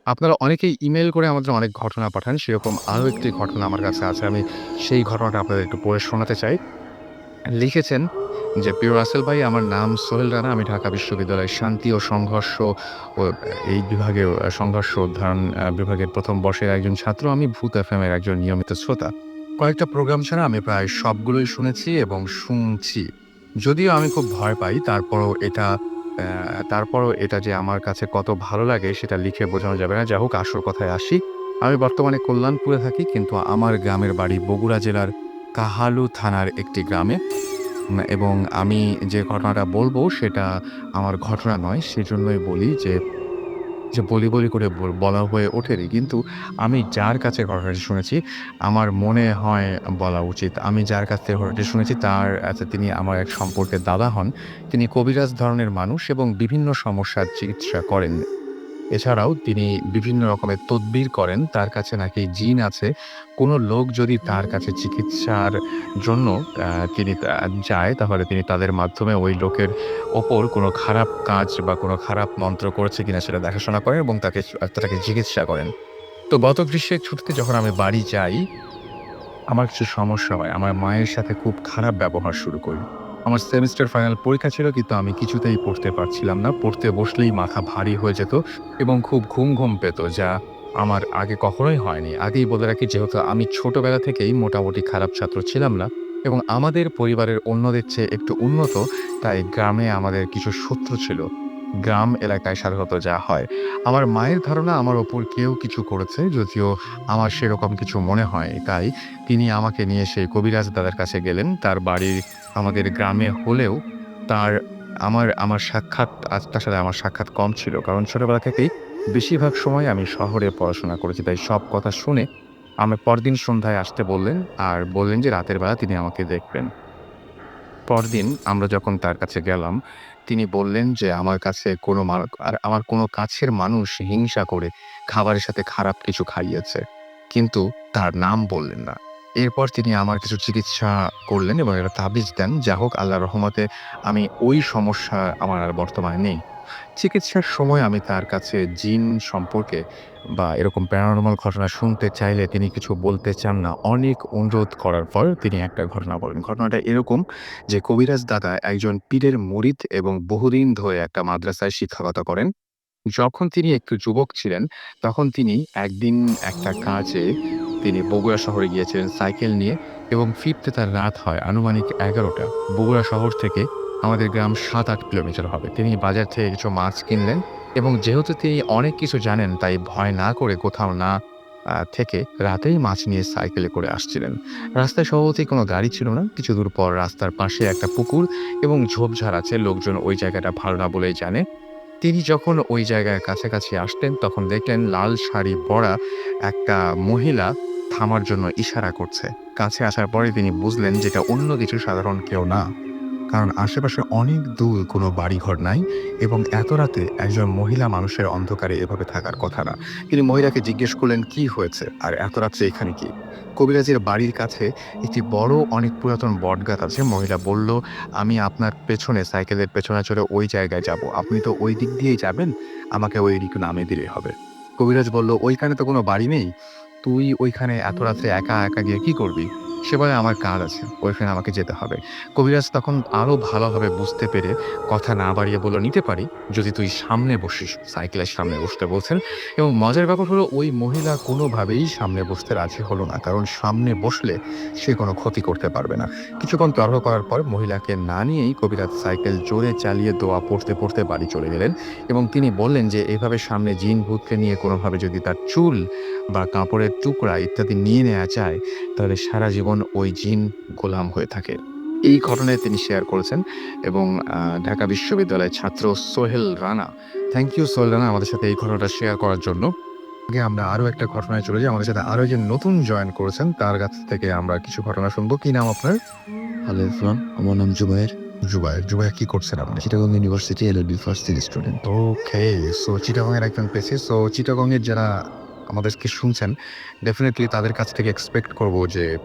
আপনারা অনেকেই ইমেইল করে আমাদের অনেক ঘটনা পাঠান। সেরকম আরো একটি ঘটনা আমার কাছে আছে। আমি সেই ঘটনাটা আপনাদের একটু পড়ে শোনাতে চাই। লিখেছেন যে, "প্রিয় রাসেল ভাই, আমার নাম সোহেল রানা। আমি ঢাকা বিশ্ববিদ্যালয়ের শান্তি ও সংঘর্ষ ও এই বিভাগে সংঘর্ষ অধ্যয়ন বিভাগের ১ম বর্ষের একজন ছাত্র। আমি ভূত এফএম এর একজন নিয়মিত শ্রোতা। কয়েকটা প্রোগ্রাম ছাড়া আমি প্রায় সবগুলোই শুনেছি এবং শুনছি। যদিও আমি খুব ভয় পাই, তারপরও এটা যে আমার কাছে কত ভালো লাগে সেটা লিখে বোঝানো যাবে না। যাই হোক, আসল কথায় আসি। আমি বর্তমানে কল্যাণপুরে থাকি, কিন্তু আমার গ্রামের বাড়ি বগুড়া জেলার কাহালু থানার একটি গ্রামে। এবং আমি যে ঘটনাটা বলবো সেটা আমার ঘটনা নয়। সেজন্যই বলি যে বলি করে বলা হয়ে ওঠেনি। কিন্তু আমি যার কাছে ঘটনাটি শুনেছি, আমার মনে হয় বলা উচিত। আমি যার কাছ থেকে ঘটনাটি শুনেছি তিনি আমার এক সম্পর্কের দাদা হন। তিনি কবিরাজ ধরনের মানুষ এবং বিভিন্ন সমস্যার চিকিৎসা করেন। এছাড়াও তিনি বিভিন্ন রকমের তদবির করেন। তার কাছে নাকি জিন আছে। কোনো লোক যদি তার কাছে চিকিৎসার জন্য আ তিনি তা যায়, তাহলে তিনি তাদের মাধ্যমে ওই লোকের ওপর কোনো খারাপ কাজ বা কোনো খারাপ মন্ত্র করেছে কিনা সেটা দেখাশোনা করেন এবং তাকে চিকিৎসা করেন। তো গত গ্রীষ্মের ছুটিতে যখন আমি বাড়ি যাই, আমার কিছু সমস্যা হয়। আমার মায়ের সাথে খুব খারাপ ব্যবহার শুরু করি। আমার সেমেস্টার ফাইনাল পরীক্ষা ছিল, কিন্তু আমি কিছুতেই পড়তে পারছিলাম না। পড়তে বসলেই মাথা ভারী হয়ে যেত এবং খুব ঘুম পেত, যা আমার আগে কখনোই হয়নি। আগেই বলে রাখি, যেহেতু আমি ছোটবেলা থেকেই মোটামুটি খারাপ ছাত্র ছিলাম না এবং আমাদের পরিবারের অন্যদের চেয়ে একটু উন্নত, তাই গ্রামে আমাদের কিছু শত্রু ছিল। গ্রাম এলাকায় সাধারণত যা হয়। আমার মায়ের ধারণা আমার ওপর কেউ কিছু করেছে, যদিও আমার সেরকম কিছু মনে হয়নি। তাই তিনি আমাকে নিয়ে সেই কবিরাজ দাদার কাছে গেলেন। তার বাড়ি আমাদের গ্রামে হলেও তার আমার আমার সাক্ষাৎ তার সাথে আমার সাক্ষাৎ কম ছিল। কারণ ছোটবেলা থেকেই বেশিরভাগ সময় আমি শহরে পড়াশোনা করেছি। তাই সব কথা শুনে পরদিন সন্ধ্যায় আসতে বললেন, আর বললেন যে রাতের বেলা তিনি আমাকে দেখবেন। পরদিন আমরা যখন তার কাছে গেলাম, তিনি বললেন যে আমার কোনো কাছের মানুষ হিংসা করে খাবারের সাথে খারাপ কিছু খাইয়েছে। কিন্তু তার নাম বললেন না। এরপর তিনি আমার কিছু চিকিৎসা করলেন এবং একটা তাবিজ দেন। যা হোক, আল্লাহর রহমতে আমি ওই সমস্যা আমার আর বর্তমানে নেই। চিকিৎসার সময় আমি তার কাছে জিন সম্পর্কে বা এরকম প্যারানরমাল ঘটনা শুনতে চাইলে তিনি কিছু বলতে চান না। অনেক অনুরোধ করার পর তিনি একটা ঘটনা বলেন। ঘটনাটা এরকম যে, কবিরাজ দাদা একজন পীরের মুরিদ এবং বহুদিন ধরে একটা মাদ্রাসায় শিক্ষকতা করেন। যখন তিনি একটু যুবক ছিলেন, তখন তিনি একদিন একটা কাজে তিনি বগুড়া শহরে গিয়েছিলেন সাইকেল নিয়ে এবং ফিরতে তার রাত হয় আনুমানিক ১১টা। বগুড়া শহর থেকে আমাদের গ্রাম ৭-৮ কিলোমিটার হবে। তিনি বাজার থেকে কিছু মাছ কিনলেন এবং যেহেতু তিনি অনেক কিছু জানেন, তাই ভয় না করে কোথাও না থেকে রাতেই মাছ নিয়ে সাইকেলে করে আসছিলেন। রাস্তায় স্বভাবতই কোনো গাড়ি ছিল না। কিছু দূর পর রাস্তার পাশে একটা পুকুর এবং ঝোপঝাড় আছে। লোকজন ওই জায়গাটা ভালো না বলেই জানে। তিনি যখন ওই জায়গার কাছাকাছি আসলেন, তখন দেখলেন লাল শাড়ি পরা একটা মহিলা থামার জন্য ইশারা করছে। কাছে আসার পরে তিনি বুঝলেন যে এটা অন্য কিছু, সাধারণ কেউ না। কারণ আশেপাশে অনেক দূর কোনো বাড়িঘর নাই এবং এত রাতে একজন মহিলা মানুষের অন্ধকারে এভাবে থাকার কথা না। তিনি মহিলাকে জিজ্ঞেস করলেন, "কি হয়েছে? আর এত রাত্রে এখানে কি?" কবিরাজের বাড়ির কাছে একটি বড় অনেক পুরাতন বটগাছ আছে। মহিলা বলল, "আমি আপনার পেছনে সাইকেলের পেছনে চড়ে ওই জায়গায় যাব। আপনি তো ওই দিক দিয়েই যাবেন। আমাকে ওই দিকে নামিয়ে দিলেই হবে।" কবিরাজ বলল, "ওইখানে তো কোনো বাড়ি নেই। তুই ওইখানে এত রাত্রে একা গিয়ে কি করবি?" সে বলে, "আমার কাজ আছে। ওইখানে আমাকে যেতে হবে।" কবিরাজ তখন আরো ভালোভাবে বুঝতে পেরে কথা না বাড়িয়ে বলল, "নিতে পারি, যদি তুই সামনে বসিস।" সাইকেলের সামনে বসতে বলছেন এবং মজার ব্যাপার হলো, ওই মহিলা কোনোভাবেই সামনে বসতে রাজি হলো না। কারণ সামনে বসলে সে কোনো ক্ষতি করতে পারবে না। কিছুক্ষণ তর্ক করার পর মহিলাকে না নিয়েই কবিরাজ সাইকেল জোরে চালিয়ে দোয়া পড়তে বাড়ি চলে গেলেন এবং তিনি বললেন যে এভাবে সামনে জিন-ভূতকে নিয়ে কোনোভাবে যদি তার চুল বা কাপড়ের টুকরা ইত্যাদি নিয়ে নেয়া যায়, তাহলে সারা জীবন ওই জিন গোলাম হয়ে থাকে। এই ঘটনায় তিনি শেয়ার করেছেন এবং ঢাকা বিশ্ববিদ্যালয়ের ছাত্র সোহেল রানা। থ্যাংক ইউ সোহেল রানা, আমাদের সাথে এই ঘটনাটা শেয়ার করার জন্য। আগে আমরা আরো একটা ঘটনায় চলে যাই। আমাদের সাথে আরো একজন নতুন জয়েন করেছেন। তার কাছ থেকে আমরা কিছু ঘটনা শুনবো। কি নাম আপনার? হ্যালো এভরিওয়ান, আমার নাম জুবায়ের। জুবায়ের। জুবায়ের, কি করছেন আপনি? Chittagong university LLB first year student. Okay. So Chittagong এর একজন পেশি। সো চিটাগং এর যারা আমাদেরকে শুনছেন, ডেফিনিটলি তাদের কাছ থেকে এক্সপেক্ট করব যে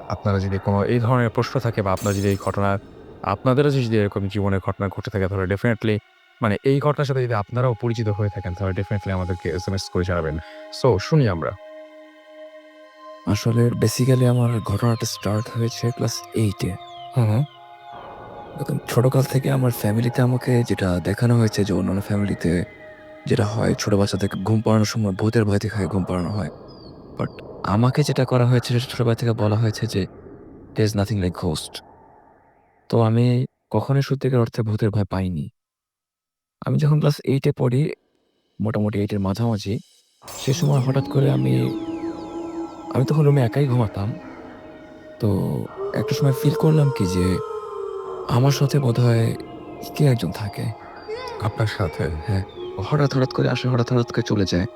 আপনারা যদি কোনো এই ধরনের প্রশ্ন থাকে বা আপনারা যদি এই ঘটনা আপনাদেরও যদি এরকম জীবনের ঘটনা ঘটে থাকে, তাহলে ডেফিনিটলি মানে এই ঘটনার সাথে যদি আপনারাও পরিচিত হয়ে থাকেন তাহলে ডেফিনেটলি আমাদেরকে এসএমএস করে জানাবেন। সো শুনি আমরা। আসলে বেসিক্যালি আমার ঘটনাটা স্টার্ট হয়েছে ক্লাস 8 এ। হুম। এখন ছোটকাল থেকে আমার ফ্যামিলিতে আমাকে যেটা দেখানো হয়েছে যে অন্যান্য ফ্যামিলিতে যেটা হয় ছোট বাচ্চাদেরকে ঘুম পাড়ানোর সময় ভূতের ভয় দেখায় ঘুম পাড়ানো হয়। বাট আমাকে যেটা করা হয়েছে সেটা ছোটবেলা থেকে বলা হয়েছে যে there is nothing like ghost. তো আমি কখনোই সত্যিকার অর্থে ভূতের ভয় পাইনি। আমি যখন ক্লাস 8 এ পড়ি, মোটামুটি 8 এর মাঝামাঝি, সে সময় হঠাৎ করে আমি তখন রুমে একাই ঘুমাতাম। তো একটা সময় ফিল করলাম কি যে আমার সাথে বোধহয় কেউ একজন থাকে। আপনার সাথে? হ্যাঁ, হঠাৎ করে আসে, হঠাৎ করে চলে যায়।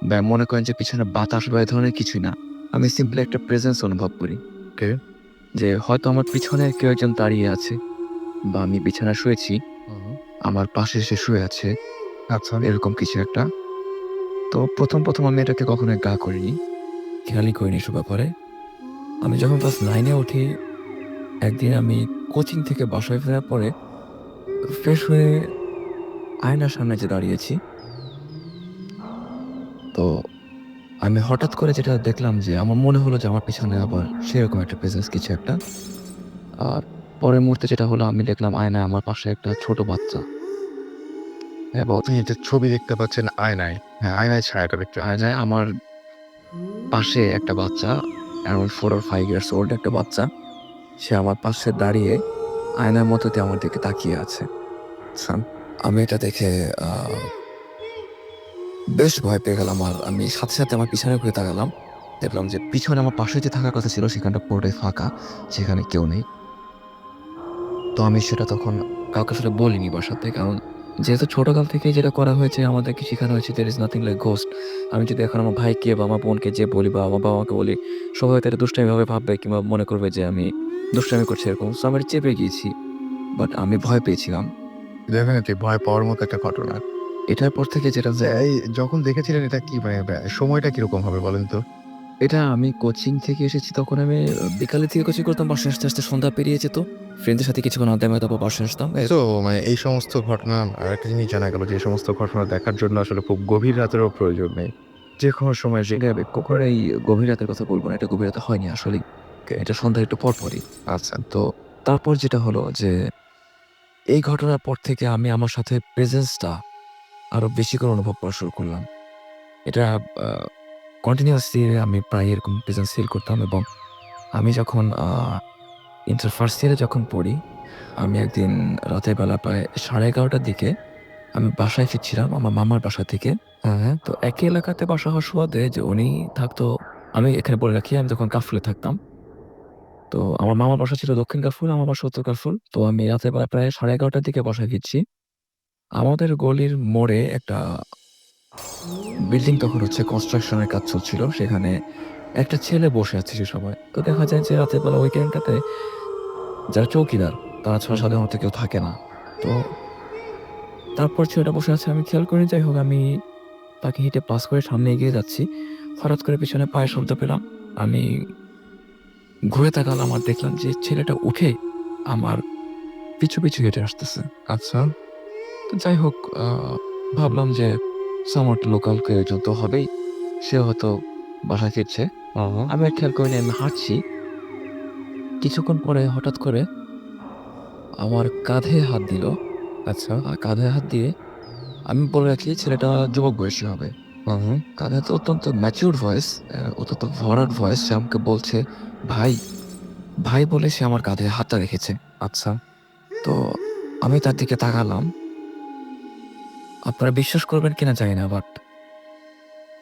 বা মনে করেন যে পিছনে বাতাস বা এ ধরনের কিছুই না। আমি সিম্পলি একটা প্রেজেন্স অনুভব করি। ওকে। যে হয়তো আমার পিছনে কেউ একজন দাঁড়িয়ে আছে বা আমি বিছানায় শুয়েছি, আমার পাশে সে শুয়ে আছে, আচ্ছা। এরকম কিছু একটা। তো ১ম আমি এটাকে কখনোই গা করিনি। খেয়ালই করিনি এসব ব্যাপারে। আমি যখন ক্লাস 9 এ উঠি, একদিন আমি কোচিং থেকে বাসায় ফেরার পরে ফ্রেশ হয়ে আয়নার সামনে যে দাঁড়িয়েছি, তো আমি হঠাৎ করে যেটা দেখলাম যে আমার মনে হলো যে আমার পিছনে আবার সেরকম একটা প্রেজেন্স কিছু একটা। আর পরের মুহূর্তে যেটা হলো আমি দেখলাম আয়নায় আমার পাশে একটা ছোট বাচ্চা। এবং আপনি যে ছবি দেখতে পাচ্ছেন আয়নায়। হ্যাঁ, আয়নায় ছায়াটা দেখতে আয়নায় আমার পাশে একটা বাচ্চা অ্যারাউন্ড 4 or 5 ইয়ার্স ওল্ড একটা বাচ্চা। সে আমার পাশে দাঁড়িয়ে আয়নার মধ্যে দিয়ে আমার দিকে তাকিয়ে আছে। আচ্ছা। আমি এটা দেখে আ বেশ ভয় পেয়ে গেলাম। আর আমি সাথে আমার পিছনে ঘুরে তাকালাম। দেখলাম যে পিছনে আমার পাশে যে থাকার কথা ছিল সেখানটা পুরোটাই ফাঁকা। সেখানে কেউ নেই। তো আমি সেটা তখন কাউকে আসলে বলিনি বাসাতে। কারণ যেহেতু ছোটকাল থেকেই যেটা করা হয়েছে আমাদেরকে শিখানো হয়েছে there is nothing like ghost. আমি যদি এখন আমার ভাইকে বা আমার বোনকে যেয়ে বলি বা আমার বাবা-মাকে বলি, সবাই হয়তো এটা দুষ্টামিভাবে ভাববে কিংবা মনে করবে যে আমি দুষ্টামি করছি এরকম। সো আমি চেপে গিয়েছি। বাট আমি ভয় পেয়েছিলাম। ডেফিনিটলি ভয় পাওয়ার মতো একটা ঘটনা। এটার পর থেকে যেটা আচ্ছা, এই যখন দেখেছিলেন এটা কি মানে সময়টা কিরকম হবে বলেন তো? এটা আমি কোচিং থেকে এসেছি তখন আমি বিকালের থেকে কোচিং করতাম। বাসায় আসতে সন্ধ্যা পেরিয়ে যেত। ফ্রেন্ডদের সাথে কিছুক্ষণ আড্ডা মেরে তারপর বাসায় আসতাম। তো মানে এই সমস্ত ঘটনা আরেকটা জিনিস জানা গেল যে এই সমস্ত ঘটনা দেখার জন্য আসলে খুব গভীর রাতেরও প্রয়োজন নেই। যেকোনো সময় আসলে আমি কখনো এই গভীর রাতের কথা বলব না। এটা গভীর রাতে হয়নি আসলেই। এটা সন্ধ্যার একটু পরপরই। আচ্ছা। তো তারপর যেটা হলো যে এই ঘটনার পর থেকে আমি আমার সাথে প্রেজেন্সটা আরো বেশি করে অনুভব করা শুরু করলাম। এটা আ কন্টিনিউয়াসলি আমি প্রায় এরকম প্রেজেন্স ফিল করতাম এবং আমি যখন ইন্টার ফার্স্ট ইয়ারে যখন পড়ি, আমি একদিন রাতের বেলা প্রায় 11:30টার দিকে আমি বাসায় ফিরছিলাম আমার মামার বাসা থেকে। হ্যাঁ। তো একই এলাকাতে বাসা হওয়ার সুবাদে যে উনি থাকতো, আমি এখানে বলে রাখি আমি তখন কাফরুলে থাকতাম। তো আমার মামার বাসা ছিল দক্ষিণ কাফরুল, আমার বাসা উত্তর কাফরুল। তো আমি রাতের বেলা প্রায় 11:30টার দিকে বাসায় ফিরছি। আমাদের গলির মোড়ে একটা বিল্ডিং তখন হচ্ছে কনস্ট্রাকশন এর কাজ চলছিল। সেখানে একটা ছেলে বসে আছে সে সময়। তো দেখা যায় যে রাতের বেলা ওইখানটাতে যারা চৌকিদার তারা ছাড়া সাধারণত কেউ থাকে না। তো তারপর ছেলেটা বসে আছে আমি খেয়াল করিনি। যাই হোক আমি তাকে হেঁটে পাস করে সামনে এগিয়ে যাচ্ছি। হঠাৎ করে পেছনে পায়ের শব্দ পেলাম। আমি ঘুরে তাকালাম আর দেখলাম যে ছেলেটা উঠে আমার পিছু হেঁটে আসতেছে। আচ্ছা। তো যাই হোক ভাবলাম যে সামহাউ লোকাল কেউ একজন তো হবেই। সে হয়তো বাসায় ফিরছে। আমি আর খেয়াল করিনি আমি হাঁটছি। কিছুক্ষণ পরে হঠাৎ করে আমার কাঁধে হাত দিল। আচ্ছা। কাঁধে হাত দিয়ে আমি বলে রাখি ছেলেটা যুবক বয়সী হবে। হুম। তার হাতে অত্যন্ত ম্যাচিউরড ভয়েস, অত্যন্ত ভরাট ভয়েস। সে আমাকে বলছে, "ভাই।" ভাই বলে সে আমার কাঁধে হাতটা রেখেছে। আচ্ছা। তো আমি তার দিকে তাকালাম। আপনারা বিশ্বাস করবেন কিনা জানি না বাট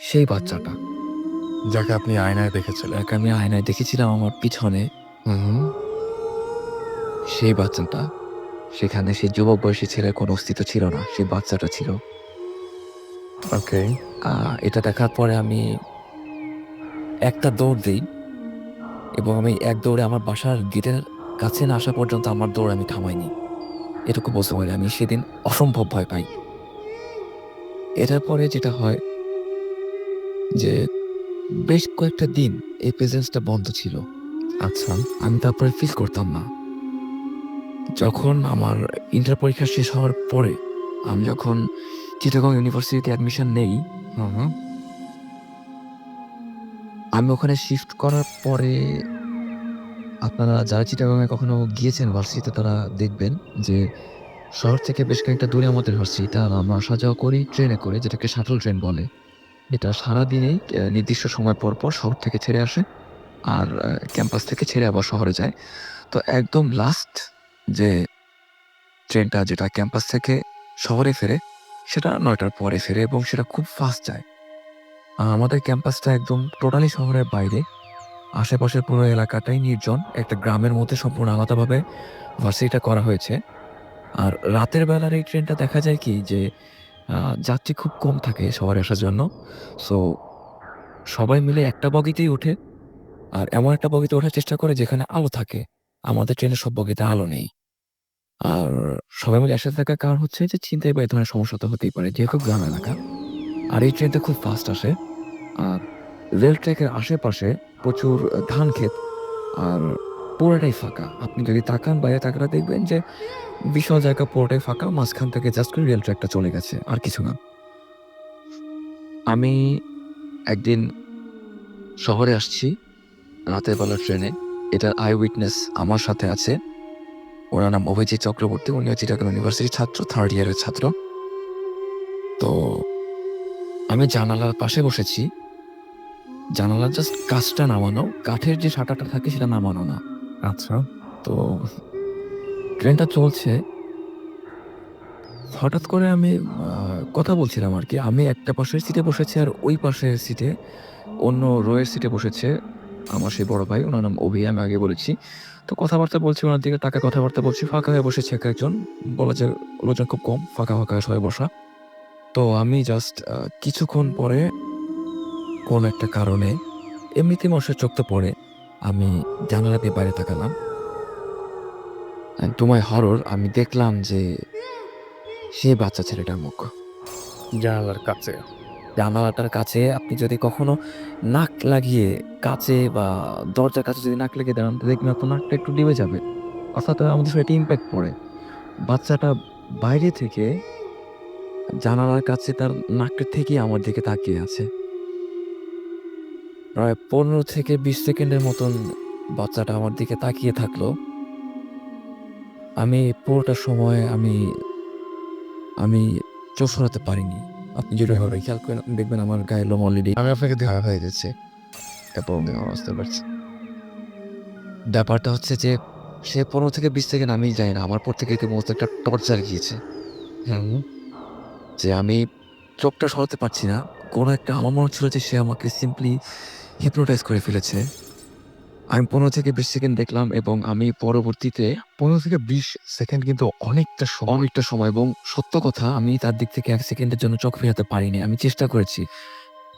সেই বাচ্চাটা, যাকে আপনি আয়নায় দেখেছিলেন। যাকে আমি আয়নায় দেখেছিলাম আমার পিছনে, হুম। সেই বাচ্চাটা, সেখানে সেই যুবক বয়সী ছেলের কোনো অস্তিত্ব ছিল না। সেই বাচ্চাটা ছিল। ওকে। আ এটা দেখার পরে আমি একটা দৌড় দেই এবং আমি এক দৌড়ে আমার বাসার গেটের কাছে না আসা পর্যন্ত আমার দৌড় আমি থামাইনি। এটুকু বলতে পারি আমি সেদিন অসম্ভব ভয় পাই। এটার পরে যেটা হয় যে বেশ কয়েকটা দিন এই প্রেজেন্সটা বন্ধ ছিল। আচ্ছা। আমি তারপরে ফিল করতাম না। যখন আমার ইন্টার পরীক্ষা শেষ হওয়ার পরে আমি যখন চিটাগং ইউনিভার্সিটিতে অ্যাডমিশন নেই, হুম। আমি ওখানে শিফট করার পরে আপনারা যারা চিটাগংয়ে কখনো গিয়েছেন ভার্সিটিতে তারা দেখবেন যে শহর থেকে বেশ খানিকটা দূরে আমাদের ভার্সিটিটা। আর আমরা আসা যাওয়া করি ট্রেনে করে, যেটাকে শাটল ট্রেন বলে। এটা সারাদিনেই নির্দিষ্ট সময় পর, পর শহর থেকে ছেড়ে আসে আর ক্যাম্পাস থেকে ছেড়ে আবার শহরে যায়। তো একদম লাস্ট যে ট্রেনটা যেটা ক্যাম্পাস থেকে শহরে ফেরে, সেটা ৯টার পরে ফেরে এবং সেটা খুব ফাস্ট যায়। আমাদের ক্যাম্পাসটা একদম টোটালি শহরের বাইরে। আশেপাশের পুরো এলাকাটাই নির্জন। একটা গ্রামের মধ্যে সম্পূর্ণ আলাদাভাবে ভার্সিটিটা করা হয়েছে। আর রাতের বেলার এই ট্রেনটা দেখা যায় কি যে যাত্রী খুব কম থাকে শহরে আসার জন্য। সো সবাই মিলে একটা বগিতেই ওঠে। আর এমন একটা বগিতে ওঠার চেষ্টা করে যেখানে আলো থাকে। আমাদের ট্রেনের সব বগিতে আলো নেই। আর সবাই মিলে একসাথে থাকার কারণ হচ্ছে যে ছিনতাই বা এই ধরনের সমস্যা তো হতেই পারে, যেহেতু গ্রাম এলাকা। আর এই ট্রেনটা খুব ফাস্ট আসে। আর রেল ট্র্যাকের আশেপাশে প্রচুর ধান ক্ষেত আর পুরোটাই ফাঁকা। আপনি যদি তাকান বাইরে তাকালে দেখবেন যে বিশাল জায়গা পুরোটাই ফাঁকা। মাঝখান থেকে জাস্ট করে রেল ট্র্যাকটা চলে গেছে, আর কিছু না। আমি একদিন শহরে আসছি রাতের বেলার ট্রেনে। এটার আই উইটনেস আমার সাথে আছে। ওনার নাম অভিজিৎ চক্রবর্তী। উনিও চিটাগং ইউনিভার্সিটির ছাত্র, 3rd ইয়ারের ছাত্র। তো আমি জানালার পাশে বসেছি। জানালার জাস্ট কাঁচটা নামানো, কাঠের যে শাটারটা থাকে সেটা নামানো না। আচ্ছা। তো ট্রেনটা চলছে। হঠাৎ করে আমি কথা বলছিলাম আরকি। আমি একটা পাশের সিটে বসেছি আর ওই পাশের সিটে অন্য রোয়ের সিটে বসেছে আমার সেই বড় ভাই। উনার নাম অভি, আমি আগে বলেছি। তো কথাবার্তা বলছি, ওনার দিকে তাকায় কথাবার্তা বলছি। ফাঁকা হয়ে বসেছে এক-একজন। বলা যায় লোকজন খুব কম, ফাঁকা, ফাঁকা সবাই বসা। তো আমি জাস্ট কিছুক্ষণ পরে কোন একটা কারণে এমনিতেই মশার চোখ তো পড়ে। আমি জানালা দিয়ে বাইরে তাকালাম। টু মাই হরর আমি দেখলাম যে সেই বাচ্চা ছেলেটার মুখ। জানালার কাছে। জানালাটার কাছে আপনি যদি কখনো নাক লাগিয়ে কাচে বা দরজার কাছে যদি নাক লাগিয়ে দাঁড়ান, তো দেখবেন আপনার নাকটা একটু ডিবে যাবে। অর্থাৎ আমাদের শরীরে ইমপ্যাক্ট পড়ে। বাচ্চাটা বাইরে থেকে জানালার কাছে তার নাকটা ঠেকিয়ে আমার দিকে তাকিয়ে আছে। প্রায় ১৫ থেকে ২০ সেকেন্ডের মতন বাচ্চাটা আমার দিকে তাকিয়ে থাকলো। আমি পুরোটা সময় আমি চোখ সরাতে পারিনি। আপনি যদি এভাবে খেয়াল করেন আপনি দেখবেন আমার গায়ের লোম অলরেডি আমি আপনাকে দেখা হয়ে যাচ্ছে এবং বুঝতে পারছি। ব্যাপারটা হচ্ছে যে সে ১৫ থেকে ২০ সেকেন্ড আমি জানি না। আমার পর থেকে রীতিমতো একটা টর্চার গিয়েছে। হুম। যে আমি চোখটা সরাতে পারছি না। কোনো একটা আমার মনে হচ্ছিল যে সে আমাকে সিম্পলি হিপনোটাইজ করে ফেলেছে। আমি ১৫ থেকে ২০ সেকেন্ড দেখলাম এবং আমি পরবর্তীতে ১৫ থেকে ২০ সেকেন্ড কিন্তু অনেকটা সময়। অনেকটা সময় এবং সত্য কথা আমি তার দিক থেকে ১ সেকেন্ডের জন্য চোখ ফেরাতে পারিনি। আমি চেষ্টা করেছি।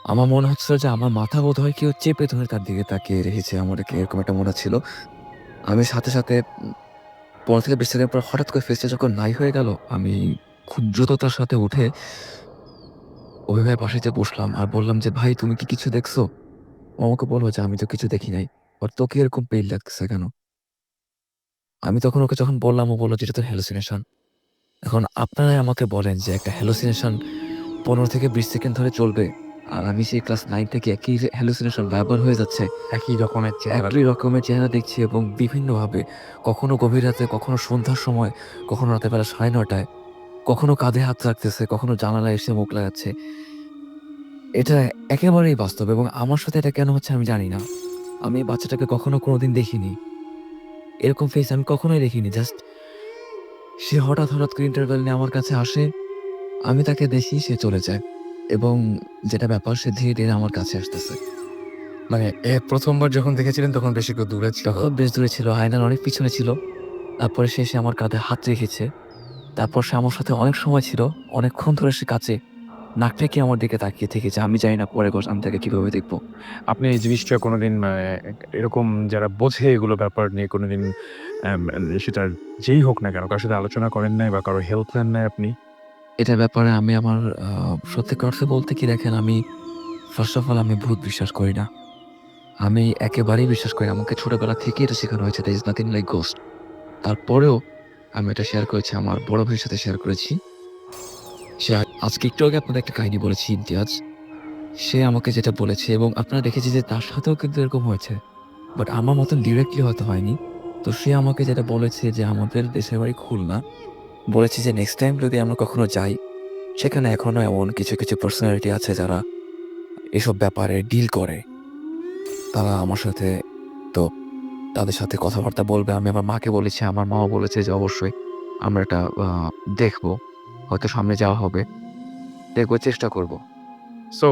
আমার মনে হচ্ছিল যে আমার মাথা বোধহয় কেউ চেপে ধরে তার দিকে তাকিয়ে রেখেছে। আমাকে এরকম একটা মনে হচ্ছিল। আমি সাথে, সাথে ১৫ থেকে ২০ সেকেন্ড পর হঠাৎ করে ফেসটা যখন নাই হয়ে গেল, আমি খুব দ্রুততার সাথে উঠে অভি ভাইয়ের পাশে যেয়ে বসলাম আর বললাম যে, "ভাই তুমি কি কিছু দেখছো?" ও আমাকে বলল যে, "আমি তো কিছু দেখি নাই। বাট তোকে এরকম পেইন লাগতেছে কেন?" আমি তখন ওকে যখন বললাম, ও বলল যে, "এটা তো হ্যালুসিনেশন।" এখন আপনারাই আমাকে বলেন যে একটা হ্যালুসিনেশন ১৫ থেকে ২০ সেকেন্ড ধরে চলবে। আর আমি সেই ক্লাস ৯ থেকে একই হ্যালুসিনেশন বারবার হয়ে যাচ্ছে। একই রকমের চেহারা। একই রকমের চেহারা দেখছি এবং বিভিন্নভাবে। কখনো গভীর রাতে, কখনো সন্ধ্যার সময়, কখনো রাতের বেলা ৯:৩০ কখনো কাঁধে হাত রাখতেছে, কখনো জানালায় এসে মুখ লাগাচ্ছে। এটা একেবারেই বাস্তব এবং আমার সাথে এটা কেন হচ্ছে আমি জানি না। আমি এই বাচ্চাটাকে কখনো কোনোদিন দেখিনি। এরকম ফেস আমি কখনোই দেখিনি। জাস্ট সে হঠাৎ করে ইন্টারভ্যাল নিয়ে আমার কাছে আসে। আমি তাকে দেখি, সে চলে যায় এবং যেটা ব্যাপার সে ধীরে, ধীরে আমার কাছে আসতেছে। মানে ১ম বার যখন দেখেছিলেন তখন বেশ একটু দূরে ছিল। তখন বেশ দূরে ছিল, আয়নার অনেক পিছনে ছিল। তারপরে সে এসে আমার কাঁধে হাত রেখেছে। তারপর সে আমার সাথে অনেক সময় ছিল। অনেকক্ষণ ধরে সে কাছে নাক ঠেকিয়ে আমার দিকে তাকিয়ে থেকেছে। আমি জানি না পরে আমি তাকে কিভাবে দেখব। আপনি এই জিনিসটা কোনোদিন এরকম যারা বোঝে এগুলো ব্যাপার নিয়ে কোনোদিন সেটা যেই হোক না কেন কারো সাথে আলোচনা করেন নাই বা কারো হেল্প নেন নাই আপনি? এটার ব্যাপারে আমি আমার সত্যিকার অর্থে বলতে কি দেখেন, আমি ফার্স্ট অফ অল আমি ভূত বিশ্বাস করি না। আমি একেবারেই বিশ্বাস করি না। আমাকে ছোটবেলা থেকেই এটা শেখানো হয়েছে there is nothing like ghost. তারপরেও আমি এটা শেয়ার করেছি আমার বড় ভাইয়ের সাথে শেয়ার করেছি। আজকে একটু আগে আপনাদের একটা কাহিনী বলেছি ইমতিয়াজ। সে আমাকে যেটা বলেছে এবং আপনারা দেখেছি যে তার সাথেও কিন্তু এরকম হয়েছে। বাট আমার মতন ডিরেক্টলি হয়তো হয়নি। তো সে আমাকে যেটা বলেছে যে আমাদের দেশের বাড়ি খুলনা। বলেছে যে নেক্সট টাইম যদি আমরা কখনো যাই, সেখানে এখনো এমন কিছু, কিছু পার্সোনালিটি আছে যারা এসব ব্যাপারে ডিল করে। তারা আমার সাথে তো তাদের সাথে কথাবার্তা বলবে। আমি আমার মাকে বলেছি, আমার মাও বলেছে যে অবশ্যই আমরা এটা দেখবো। হয়তো সামনে যাওয়া হবে। দেখবো, চেষ্টা করব। সো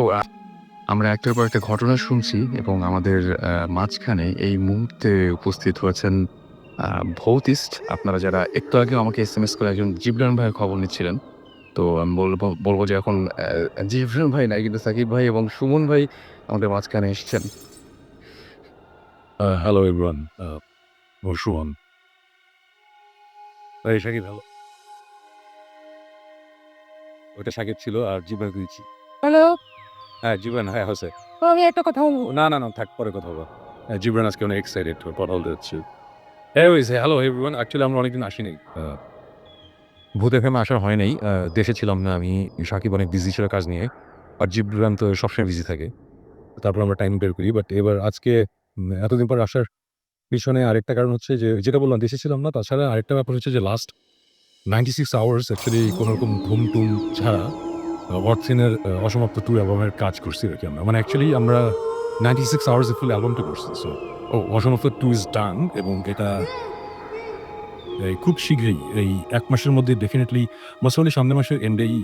আমরা একটার পর একটা ঘটনা শুনছি এবং আমাদের মাঝখানে এই মুহূর্তে উপস্থিত হয়েছেন ভৌতিস্ট। আপনারা যারা একটু আগে আমাকে এসএমএস করে একজন জিবরান ভাইয়ের খবর নিচ্ছিলেন। তো আমি বলবো যে এখন জিবরান ভাই নাই, কিন্তু সাকিব ভাই এবং সুমন ভাই আমাদের মাঝখানে এসেছেন। Hello everyone, Suman. এই শাকিব, হ্যালো। ওটা শাকিব ছিল আর জিবান দিয়েছি। হ্যালো, হ্যাঁ জিবান, হ্যাঁ হচ্ছে। আমি একটা কথা বলবো। না থাক, পরে কথা বলবো। জিবরান আজকে অনেক এক্সাইটেড কথা বলতে যাচ্ছি। হ্যালো এভরিওয়ান, অ্যাকচুয়ালি আমরা অনেকদিন আসিনি। ভূত এফএমে আসা হয় নাই, দেশে ছিলাম না আমি। সাকিব অনেক বিজি ছিল কাজ নিয়ে, আর জিবরান তো সবসময় বিজি থাকে। তারপর আমরা টাইম বের করি, বাট এবার আজকে এতদিন পর আসার পিছনে আরেকটা কারণ হচ্ছে যে, যেটা বললাম দেশে ছিলাম না, তাছাড়া আরেকটা ব্যাপার হচ্ছে যে লাস্ট 96 আওয়ার্স অ্যাকচুয়ালি কোনোরকম ঘুম-টুম ছাড়া ওয়াটসিনের অসমাপ্ত ট্যুর অ্যালবামের কাজ করছি আরকি আমরা। মানে অ্যাকচুয়ালি আমরা 96 আওয়ার্স এ ফুল অ্যালবামটা করছি। সো অসমাপ্ত 2 ইজ ডান, এবং এটা খুব শীঘ্রই এই ১ মাসের মধ্যে ডেফিনিটলি, মোস্ট প্রবাবলি সামনের মাসের এন্ডেই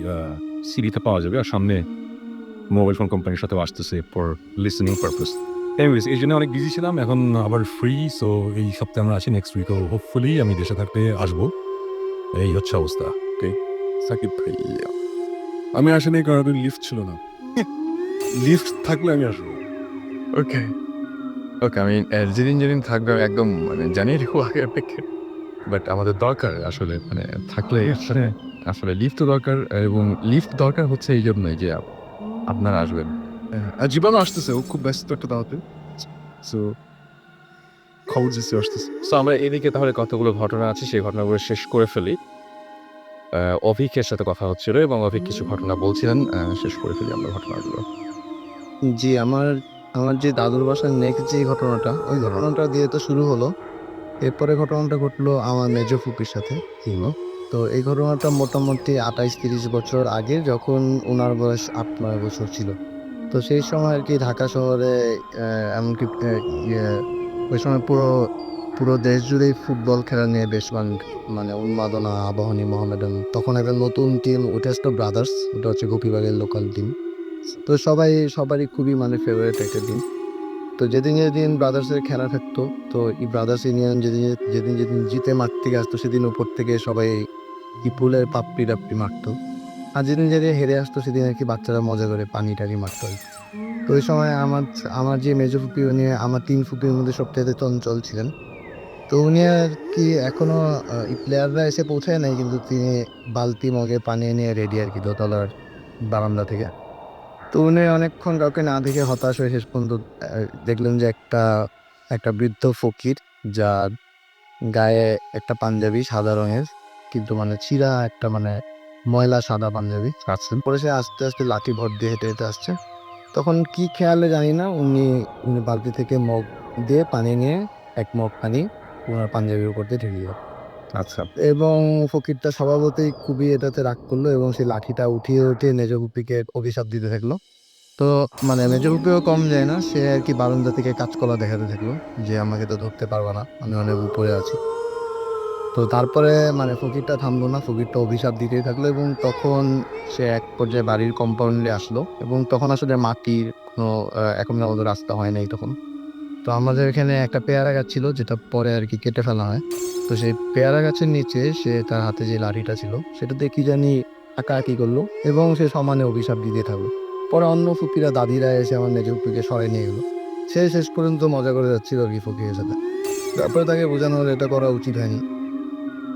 সিডিটা পাওয়া যাবে। আর সামনে মোবাইল ফোন কোম্পানির সাথেও আসতেছে ফর লিসেনিং পারপাস। এনিওয়েজ, এই জন্য অনেক বিজি ছিলাম, এখন আবার ফ্রি। সো এই সপ্তাহে আমরা আছি, নেক্সট উইকও হোপফুলি আমি দেশে থাকতে আসবো। এই হচ্ছে অবস্থা। ওকে সাকিব ভাই, আমি আসিনি কারণ লিফট ছিল না। লিফট থাকলে আমি আসবো। ওকে ওকে, আমি যেদিন যেদিন থাকবে আমি একদম মানে জানিয়ে রেখো আগে থেকে। বাট আমাদের দরকার আসলে, মানে থাকলে আসলে আসলে লিফট তো দরকার, এবং লিফট দরকার হচ্ছে এই জন্যই যে আপনারা আসবেন। আর জীবাণু আসতেছে, ও খুব ব্যস্ত একটা দাওয়াতে। সো খবর দিচ্ছি আসতেছে। সো আমরা এদিকে তাহলে কতগুলো ঘটনা আছে সেই ঘটনাগুলো শেষ করে ফেলি। অভিকের সাথে কথা হচ্ছিল এবং অভিক কিছু ঘটনা বলছিলেন, শেষ করে ফেলি আমরা ঘটনাগুলো। জি, আমার আমার যে দাদুর বাসার নেক্সট যে ঘটনাটা, ওই ঘটনাটা দিয়ে তো শুরু হলো। এরপরে ঘটনাটা ঘটলো আমার মেজো ফুপির সাথে। তো এই ঘটনাটা মোটামুটি ২৮-৩০ বছর আগে, যখন উনার বয়স ৮-৯ বছর ছিল। তো সেই সময় আরকি ঢাকা শহরে এমনকি ওই সময় পুরো দেশ জুড়েই ফুটবল খেলা নিয়ে বেশ মানে উন্মাদনা, আবাহনী, মোহামেডান। তখন একটা নতুন টিম উঠে আসলো, ব্রাদার্স। ওটা হচ্ছে গোপীবাগের লোকাল টিম। তো সবারই খুবই মানে ফেভারিট একটা টিম। তো যেদিন ব্রাদার্সের খেলা থাকতো, তো এই ব্রাদার্স ইউনিয়ন যেদিন জিতে মাঠ থেকে আসতো, সেদিন উপর থেকে সবাই কি ফুলের পাপড়ি-টাপড়ি মারতো। আর যেদিন হেরে আসতো, সেদিন আরকি বাচ্চারা মজা করে পানি-টানি মারতো আরকি। তো ওই সময় আমার যে মেজো ফুপি, উনি আমার ৩ ফুপির মধ্যে সবচাইতে চঞ্চল ছিলেন। তো উনি আরকি এখনো এই প্লেয়াররা এসে পৌঁছায় নাই, কিন্তু তিনি বালতি মগে পানি নিয়ে রেডি আরকি দোতলার বারান্দা থেকে। তো উনি অনেকক্ষণ কাউকে না দেখে হতাশ হয়ে শেষ পর্যন্ত দেখলেন যে একটা বৃদ্ধ ফকির, যার গায়ে একটা পাঞ্জাবি সাদা রঙের, কিন্তু মানে ছিঁড়া একটা মানে ময়লা সাদা পাঞ্জাবি আছেন। পরে সে আস্তে লাঠি ভর দিয়ে হেঁটে আসছে। তখন কি খেয়ালে জানি না, উনি বালতি থেকে মগ দিয়ে পানি নিয়ে ১ মগ পানি উনার পাঞ্জাবির উপর দিয়ে ঢেলে দিল। আচ্ছা, এবং ফকিরটা স্বভাবতই খুবই এটাতে রাগ করলো এবং সেই লাঠিটা উঠিয়ে মেজ ফুপিকে অভিশাপ দিতে থাকলো। তো মানে মেজ ফুপিও কম যায় না, সে আরকি বারান্দা থেকে কাঁচকলা দেখাতে থাকলো যে, "আমাকে তো ধরতে পারবা না, আমি অনেক উপরে আছি।" তো তারপরে মানে ফকিরটা থামলো না, ফকিরটা অভিশাপ দিতেই থাকলো এবং তখন সে এক পর্যায়ে বাড়ির কম্পাউন্ডে আসলো এবং তখন আসলে মাটির কোনো এখনকার মতো রাস্তা হয় নাই তখন। তো আমাদের এখানে একটা পেয়ারা গাছ ছিল, যেটা পরে আরকি কেটে ফেলা হয়। তো সেই পেয়ারা গাছের নিচে সে তার হাতে যে লাঠিটা ছিল, সেটা দিয়ে কি জানি আঁকাআঁকি করলো এবং সে সমানে অভিশাপ দিতে থাকলো। পরে অন্য ফুপিরা, দাদিরা এসে আমার মেজ ফুপিকে সরায় নিয়ে গেলো। সে শেষ পর্যন্ত মজা করে যাচ্ছিল আরকি ফকিরের সাথে। তারপরে তাকে বোঝানো হলো এটা করা উচিত হয়নি।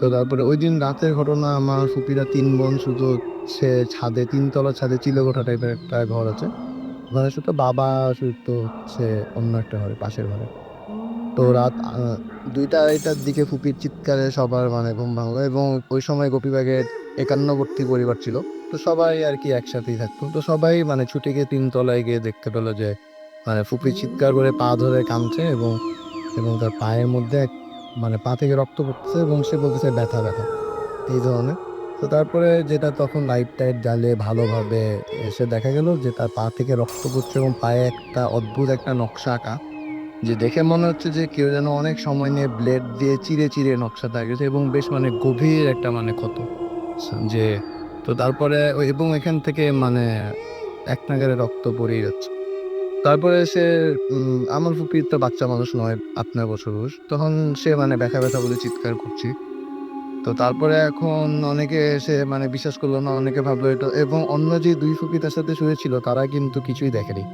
তো তারপরে ঐদিন রাতের ঘটনা, আমার ফুপিরা ৩ বোন শুধু, সে ছাদে ৩ তলার ছাদে চিলেকোঠা টাইপের একটা ঘর আছে। ওখানে শুধু বাবা শুতো হচ্ছে অন্য একটা ঘরে, পাশের ঘরে। তো রাত ২টা-২.৫টার দিকে ফুপির চিৎকারে সবার মানে ঘুম ভাঙলো এবং ওই সময় গোপীবাগের ৫১বর্তী পরিবার ছিল। তো সবাই আর কি একসাথেই থাকতো। তো সবাই মানে ছুটে গিয়ে ৩ তলায় গিয়ে দেখতে পেল যে মানে ফুপি চিৎকার করে পা ধরে কাঁদছে এবং তার পায়ের মধ্যে মানে পা থেকে রক্ত পড়তেছে এবং সে বলতেছে ব্যথা, ব্যথা এই ধরনের। তো তারপরে যেটা তখন লাইট-টাইট জ্বালিয়ে ভালোভাবে এসে দেখা গেল যে তার পা থেকে রক্ত পড়ছে এবং পায়ে একটা অদ্ভুত একটা নকশা আঁকা। যে দেখে মনে হচ্ছে যে কেউ যেন অনেক সময় নিয়ে ব্লেড দিয়ে চিরে, চিরে নকশাটা এঁকেছে এবং বেশ মানে গভীর একটা মানে ক্ষত। যে তো তারপরে এবং এখান থেকে মানে এক নাগাড়ে রক্ত পড়েই যাচ্ছে। তারপরে সে আমার ফুপি তো বাচ্চা মানুষ নয়, ৮-৯ বছর বয়স। তখন সে মানে ব্যথা, ব্যথা বলে চিৎকার করছে। তো তারপরে এখন অনেকে এসে মানে বিশ্বাস করলো না। অনেকে ভাবলো এটা এবং অন্য যে ২ ফুপি তার সাথে শুয়েছিল তারা কিন্তু কিছুই দেখেনি।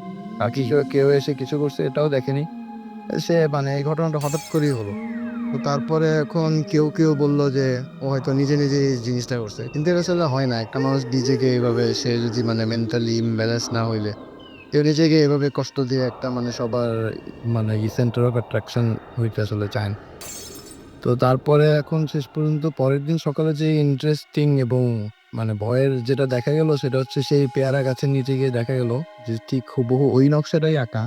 কেউ এসে কিছু করছে এটাও দেখেনি। সে মানে এই ঘটনাটা হঠাৎ করেই হলো। তো তারপরে এখন কেউ বলল যে ও হয়তো নিজে, নিজে এই জিনিসটা করছে। কিন্তু এটা আসলে হয় না। একটা মানুষ নিজেকে এভাবে সে যদি মানে মেন্টালি ইমব্যালেন্স না হইলে কেউ নিজেকে এভাবে কষ্ট দিয়ে একটা মানে সবার মানে সেন্টার অফ অ্যাট্রাকশন হইতে আসলে চায় না। তো তারপরে এখন শেষ পর্যন্ত পরের দিন সকালে যে ইন্টারেস্টিং এবং মানে ভয়ের যেটা দেখা গেল সেটা হচ্ছে সেই পেয়ারা গাছের নিচে গিয়ে দেখা গেল যে ঠিক হুবহু ওই নকশাটাই আঁকা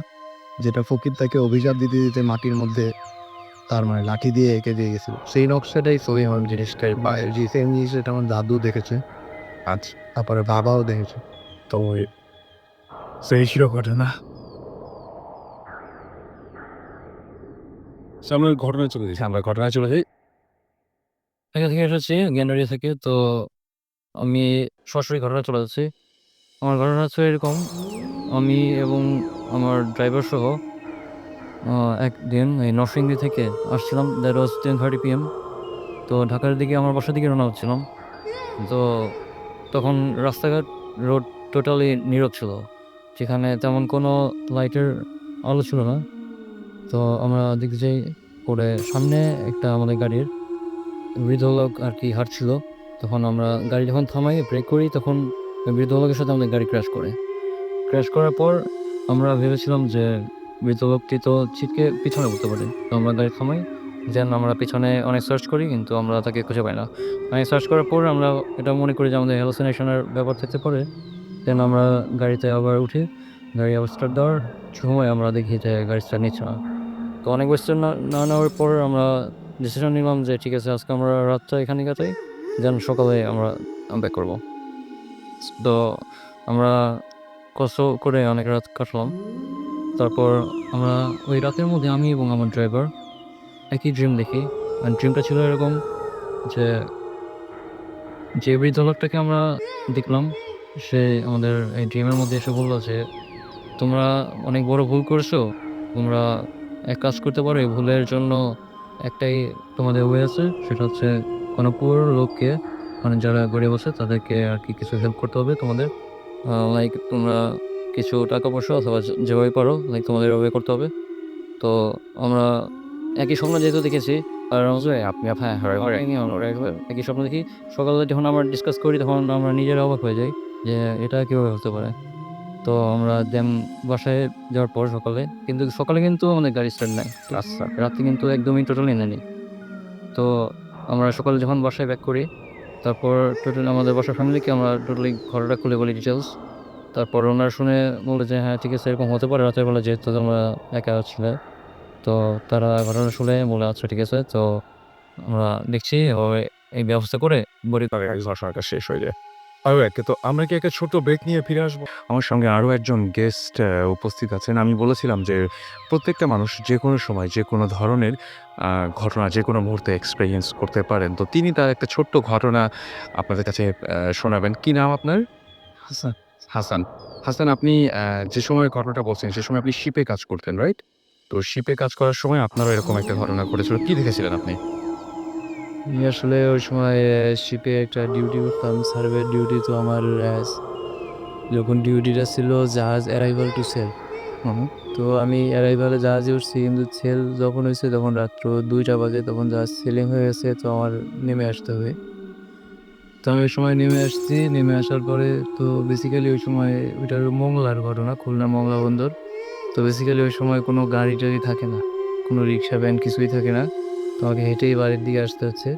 যেটা ফকির তাকে অভিশাপ দিতে, দিতে মাটির মধ্যে তার মানে লাঠি দিয়ে এঁকে দিয়ে গেছিল। সেই নকশাটাই সই হন জিনিসটাই বা যে সেম জিনিস এটা আমার দাদু দেখেছে। আচ্ছা। তারপরে বাবাও দেখেছে। তো সেই ছিল ঘটনা। আমরা ঘটনায় চলে যাই। আমরা ঘটনায় চলে যাই। এখান থেকে এসেছি জ্ঞানবাড়িয়া থেকে। তো আমি সরাসরি ঘটনায় চলে যাচ্ছি। আমার ঘটনা হচ্ছে এরকম, আমি এবং আমার ড্রাইভার সহ একদিন এই নরসিংদী থেকে আসছিলাম। That was 10:30 PM। তো ঢাকার দিকে আমার বাসার দিকে রওনা হচ্ছিলাম। তো তখন রাস্তাঘাট রোড টোটালি নীরব ছিল। যেখানে তেমন কোনো লাইটের আলো ছিল না। তো আমরা দেখতে যাই পরে সামনে একটা আমাদের গাড়ির বৃদ্ধ লোক আরকি হাঁটছিল। তখন আমরা গাড়ি যখন থামাই ব্রেক করি তখন ওই বৃদ্ধ লোকের সাথে আমাদের গাড়ি ক্র্যাশ করে। ক্র্যাশ করার পর আমরা ভেবেছিলাম যে বৃদ্ধ লোকটি তো ছিটকে পিছনে পড়তে পারে। তো আমরা গাড়ি থামাই। দেন আমরা পিছনে অনেক সার্চ করি কিন্তু আমরা তাকে খুঁজে পাই না। অনেক সার্চ করার পর আমরা এটা মনে করি যে আমাদের হ্যালুসিনেশন এর ব্যাপার থাকতে পারে। দেন আমরা গাড়িতে আবার উঠি। গাড়ি আবার স্টার্ট দেওয়ার সময় আমরা দেখি যে গাড়ি স্টার্ট নিচ্ছে না। তো অনেক কোয়েশ্চেন না নেওয়ার পর আমরা ডিসিশন নিলাম যে ঠিক আছে আজকে আমরা রাতটা এখানেই কাটাই। দেন সকালে আমরা ব্যাক করব। তো আমরা কষ্ট করে অনেক রাত কাটালাম। তারপর আমরা ওই রাতের মধ্যে আমি এবং আমার ড্রাইভার একই ড্রিম দেখি। ড্রিমটা ছিল এরকম যে, যে বৃদ্ধ লোকটাকে আমরা দেখলাম সে আমাদের এই ড্রিমের মধ্যে এসে বলল যে, "তোমরা অনেক বড় ভুল করেছো। তোমরা এক কাজ করতে পারো। এই ভুলের জন্য একটাই তোমাদের ওয়ে আছে। সেটা হচ্ছে কোনো পুয়ার লোককে মানে যারা গরিব আছে তাদেরকে আরকি কিছু হেল্প করতে হবে তোমাদের। লাইক তোমরা কিছু টাকা-পয়সা অথবা যেভাবে পারো লাইক তোমাদের এভাবে করতে হবে।" তো আমরা একই স্বপ্ন যেহেতু দেখেছি আর আপনি হ্যাঁ, একই স্বপ্ন দেখি। সকালে যখন আমরা ডিসকাস করি তখন আমরা নিজেরা অবাক হয়ে যাই যে এটা কিভাবে হতে পারে। তো আমরা দেন বাসায় যাওয়ার পর সকালে কিন্তু আমাদের গাড়ি স্টার্ট নেয়। আচ্ছা। রাতে কিন্তু একদমই টোটালি নেয়নি। তো আমরা সকালে যখন বাসায় ব্যাক করি তারপর টোটালি আমাদের বাসার ফ্যামিলিকে আমরা টোটালি ঘটনাটা খুলে বলি ডিটেইলস। তারপর ওনারা শুনে বলল যে, "হ্যাঁ, ঠিক আছে এরকম হতে পারে রাতের বেলা যেহেতু তোমরা একা ছিলে।" তো তারা ঘটনা শুনে বলে, "আচ্ছা ঠিক আছে।" তো আমরা দেখছি ওই এই ব্যবস্থা করে বড়ি ঘটনাটা শেষ হয়ে যায়। অলরাইট, তো আমরা কি একটা ছোট্ট ব্রেক নিয়ে ফিরে আসবো? আমার সঙ্গে আরো একজন গেস্ট উপস্থিত আছেন। আমি বলেছিলাম যে প্রত্যেকটা মানুষ যেকোনো সময় যেকোনো ধরনের ঘটনা যেকোনো মুহূর্তে এক্সপেরিয়েন্স করতে পারেন। তো তিনি তার একটা ছোট্ট ঘটনা আপনাদের কাছে শোনাবেন। কি নাম আপনার? হাসান। হাসান। হাসান, আপনি যে সময় ঘটনাটা বলছেন সে সময় আপনি শিপে কাজ করতেন, রাইট? তো শিপে কাজ করার সময় আপনারও এরকম একটা ঘটনা ঘটেছিল। কি দেখেছিলেন আপনি? আমি আসলে ওই সময় শিপে একটা ডিউটি করতাম, সার্ভে ডিউটি। তো আমার যখন ডিউটিটা ছিল জাহাজ অ্যারাইভাল টু সেল। হু, হু। তো আমি অ্যারাইভালে জাহাজে উঠছি কিন্তু সেল যখন হয়েছে তখন রাত্র ২টা বাজে, তখন জাহাজ সেলিং হয়ে গেছে। তো আমার নেমে আসতে হবে। তো আমি ওই সময় নেমে আসছি, নেমে আসার পরে তো বেসিক্যালি ওই সময় ওইটার মংলার ঘটনা, খুলনা মংলা বন্দর। তো বেসিক্যালি ওই সময় কোনো গাড়ি টাড়ি থাকে না, কোনো রিক্সা ভ্যান কিছুই থাকে না। তো আমাকে হেঁটেই বাড়ির দিকে আসতে হচ্ছে।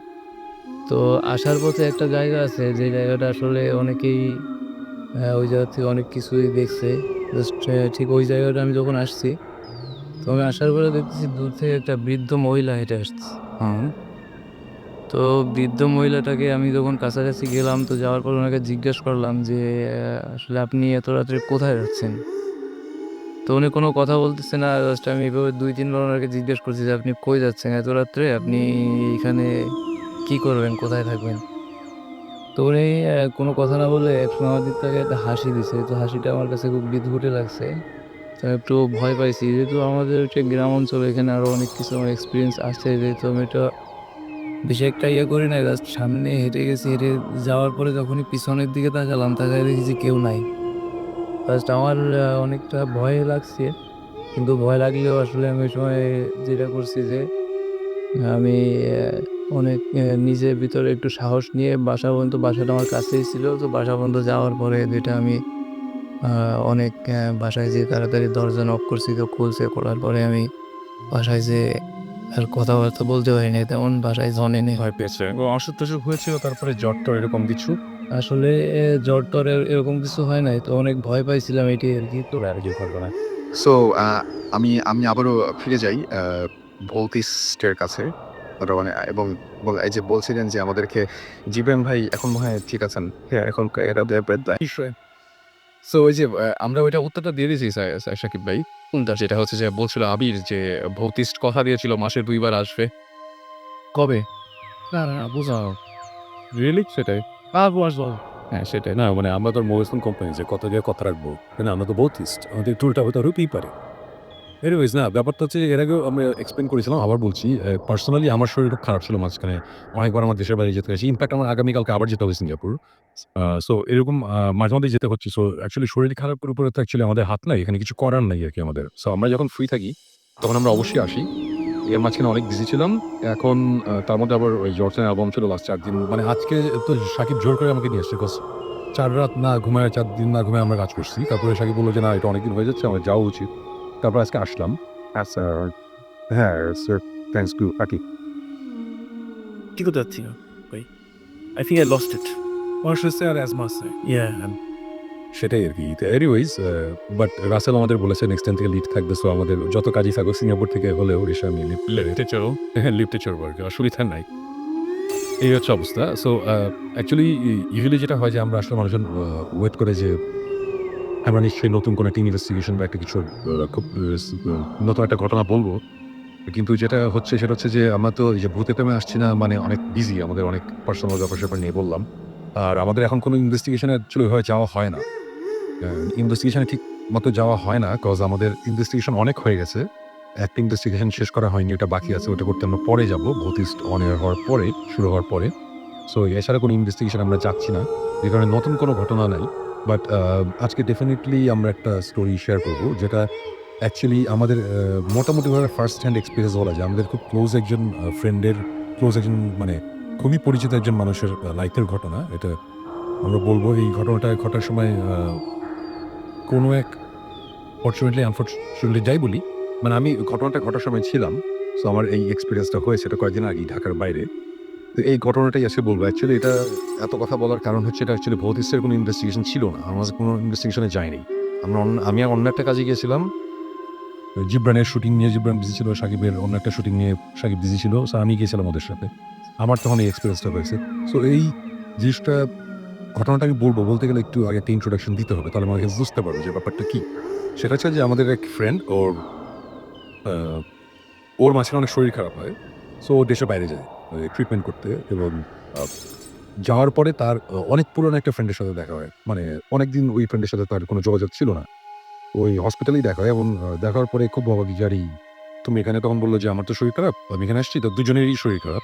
তো আসার পথে একটা জায়গা আছে যে জায়গাটা আসলে অনেকেই ওই জায়গা থেকে অনেক কিছুই দেখছে। জাস্ট ঠিক ওই জায়গাটা আমি যখন আসছি, তো আমি আসার পরে দেখতেছি দূর থেকে একটা বৃদ্ধ মহিলা হেঁটে আসছে। হুম। তো বৃদ্ধ মহিলাটাকে আমি যখন কাছাকাছি গেলাম, তো যাওয়ার পর ওনাকে জিজ্ঞেস করলাম যে, "আসলে আপনি এত রাত্রে কোথায় যাচ্ছেন?" তো উনি কোনো কথা বলতেছে না। জাস্ট আমি এভাবে ২-৩ বার ওনাকে জিজ্ঞেস করছি যে, "আপনি কই যাচ্ছেন এত রাত্রে? আপনি এইখানে কি করবেন? কোথায় থাকবেন?" তো উনি কোনো কথা না বলে একসময় আমার দিক থেকে একটা হাসি দিছে। তো হাসিটা আমার কাছে খুব বিদঘুটে লাগছে। তো আমি একটু ভয় পাইছি। যেহেতু আমাদের হচ্ছে গ্রাম অঞ্চল, এখানে আরো অনেক কিছু আমার এক্সপেরিয়েন্স আছে। যেহেতু আমি এটা বেশি একটা ইয়ে করি নাই। জাস্ট সামনে হেঁটে গেছি। হেঁটে যাওয়ার পরে যখনই পিছনের দিকে তাকালাম, তাকায় দেখি যে কেউ নাই। জাস্ট আমার অনেকটা ভয় লাগছে। কিন্তু ভয় লাগলেও আসলে আমি ওই সময় যেটা করছি যে আমি অনেক নিজের ভিতরে একটু সাহস নিয়ে বাসাটা আমার কাছেই ছিল। তো বাসা পর্যন্ত যাওয়ার পরে যেটা আমি আ অনেক বাসায় যেয়ে তাড়াতাড়ি দরজা নক করছি, তো খুলছে। খোলার পরে আমি বাসায় যেয়ে আর কথাবার্তা বলতে পারি নাই তেমন। বাসায় জনেনে ভয় পেয়েছে ও অসুখ-টসুখ হয়েছিল, তারপরে জ্বর-টর এরকম কিছু? আসলে জ্বর-টর এরকম কিছু হয় নাই। তো অনেক ভয় পাইছিলাম এটাই আরকি। তো আর কি ঘটনা? সো আমি আমি আবারও ফিরে যাই ভৌতিস্টের কাছে। ওটা মানে এবং এই যে বলছিলেন যে আমাদেরকে জিবরান ভাই এখন মনে হয় ঠিক আছেন? হ্যাঁ, এখন এটা দেয়। সো ওই যে আমরা ওইটা উত্তরটা দিয়ে দিয়েছি সাকিব ভাই। কোনটা? যেটা হচ্ছে যে বলছিল আবির যে ভৌতিস্ট কথা দিয়েছিল মাসে ২ বার আসবে। কবে? না, বুঝাও। রিয়েলি? সেটাই। হ্যাঁ, সেটাই। না মানে আমরা তো মোবাইল কোম্পানি যে কথা দিয়ে কথা রাখবো। না, আমরা তো বৌথিস্ট। আমাদের একটু উল্টা হতে হতেই পারে। এনিওয়েজ না ব্যাপারটা হচ্ছে এর আগেও আমি এক্সপ্লেইন করেছিলাম, আবার বলছি। পার্সোনালি আমার শরীর খুব খারাপ ছিল মাঝখানে। অনেকবার আমার দেশের বাইরে যেতে হয়েছে। ইনফেক্ট আমার আগামীকালকে আবার যেতে হবে সিঙ্গাপুর। সো এরকম মাঝে, মাঝেই যেতে হচ্ছে। সো অ্যাকচুয়ালি শরীর খারাপের উপরে তো অ্যাকচুয়ালি আমাদের হাত নাই। এখানে কিছু করার নাই আরকি আমাদের। সো আমরা যখন ফ্রি থাকি তখন আমরা অবশ্যই আসি। এর মাঝখানে অনেক বিজি ছিলাম। এখন তার মধ্যে আবার ওই জর্সের অ্যালবাম ছিল লাস্ট ৪ দিন। মানে আজকে তো সাকিব জোর করে আমাকে নিয়ে আসছে। ৪ রাত না ঘুমায়ে ৪ দিন না ঘুমায়ে আমরা কাজ করছি। তারপরে সাকিব বলল যে, "না এটা অনেকদিন হয়ে যাচ্ছে, আমার যাওয়া উচিত।" তারপর আজকে আসলাম। আচ্ছা, হ্যাঁ, স্যার থ্যাংকস টু সাকিব। কি করতে যাচ্ছি না ভাই? I think I lost it. Manchester R অ্যাজমাসে। Yeah, সেটাই আরকি। তো এনিওয়েজ বাট রাসেল আমাদের বলেছে নেক্সট টাইম থেকে লিড থাকবে। সো আমাদের যত কাজই থাকুক সিঙ্গাপুর থেকে হলেও এসে আমি লিফটে চড়ো। হ্যাঁ, লিফটে চড়বো আরকি। অসুবিধা নাই। এই হচ্ছে অবস্থা। সো অ্যাকচুয়ালি ইউজুয়ালি যেটা হয় যে আমরা আসলে মানুষজন ওয়েট করে যে আমরা নিশ্চয়ই নতুন কোনো একটা ইনভেস্টিগেশন বা একটা কিছু খুব নতুন একটা ঘটনা বলবো। কিন্তু যেটা হচ্ছে সেটা হচ্ছে যে আমরা তো এই যে ভূতে প্রেমে আসছি না, মানে অনেক বিজি, আমাদের অনেক পার্সোনাল ব্যাপার-স্যাপার নিয়ে বললাম। আর আমাদের এখন কোনো ইনভেস্টিগেশন এ অ্যাকচুয়ালি ওইভাবে যাওয়া হয় না। ইনভেস্টিগেশন এ ঠিক মতো যাওয়া হয় না। কজ আমাদের ইনভেস্টিগেশন অনেক হয়ে গেছে। একটা ইনভেস্টিগেশন শেষ করা হয়নি। ওটা বাকি আছে। ওটা করতে আমরা পরে যাব। ভূতিস্ট অন এয়ার হওয়ার পরে, শুরু হওয়ার পরে। সো এছাড়া কোনো ইনভেস্টিগেশন আমরা যাচ্ছি না। যে কারণে নতুন কোনো ঘটনা নাই। বাট আজকে ডেফিনিটলি আমরা একটা স্টোরি শেয়ার করব যেটা অ্যাকচুয়ালি আমাদের মোটামুটিভাবে ফার্স্ট হ্যান্ড এক্সপেরিয়েন্স বলা যায়। আমাদের খুব ক্লোজ একজন ফ্রেন্ডের ক্লোজ একজন মানে খুবই পরিচিত একজন মানুষের লাইফের ঘটনা। এটা আমরা বলব এই ঘটনাটা ঘটার সময় কোনো এক ফরচুনেটলি আনফরচুনেটলি যাই বলি, মানে আমি ঘটনাটা ঘটার সময় ছিলাম। সো আমার এই এক্সপেরিয়েন্সটা হয়েছে এটা কয়েকদিন আগেই ঢাকার বাইরে। তো এই ঘটনাটাই আজকে বলব। অ্যাকচুয়ালি এটা এত কথা বলার কারণ হচ্ছে এটা অ্যাকচুয়ালি ভৌতিস্টের কোনো ইনভেস্টিগেশন ছিল না। আমরা কোনো ইনভেস্টিগেশন এ যাইনি। আমি অন্য একটা কাজে গিয়েছিলাম। জিবরানের শুটিং নিয়ে জিবরান বিজি ছিল, সাকিবের অন্য একটা শুটিং নিয়ে সাকিব বিজি ছিল। সো আমি গিয়েছিলাম ওদের সাথে। আমার তখন এই এক্সপেরিয়েন্সটা হয়েছে। সো এই জিনিসটা ঘটনাটা আমি বলব, বলতে গেলে একটু আগে একটা ইন্ট্রোডাকশন দিতে হবে। তাহলে আমাকে বুঝতে পারবে যে ব্যাপারটা কি। সেটা হচ্ছে যে আমাদের এক ফ্রেন্ড আ ওর মাঝখানে অনেক শরীর খারাপ হয়। সো ও দেশের বাইরে যায় ট্রিটমেন্ট করতে এবং আ যাওয়ার পরে তার অনেক পুরানো একটা ফ্রেন্ডের সাথে দেখা হয়। মানে অনেকদিন ওই ফ্রেন্ডের সাথে তার কোনো যোগাযোগ ছিল না। ওই হসপিটালেই দেখা হয় এবং দেখা হওয়ার পরে খুব বকাবকি যে, "আরে তুমি এখানে?" তখন বলল যে, "আমার তো শরীর খারাপ। আমি এখানে আসছি।" তো দুজনেরই শরীর খারাপ।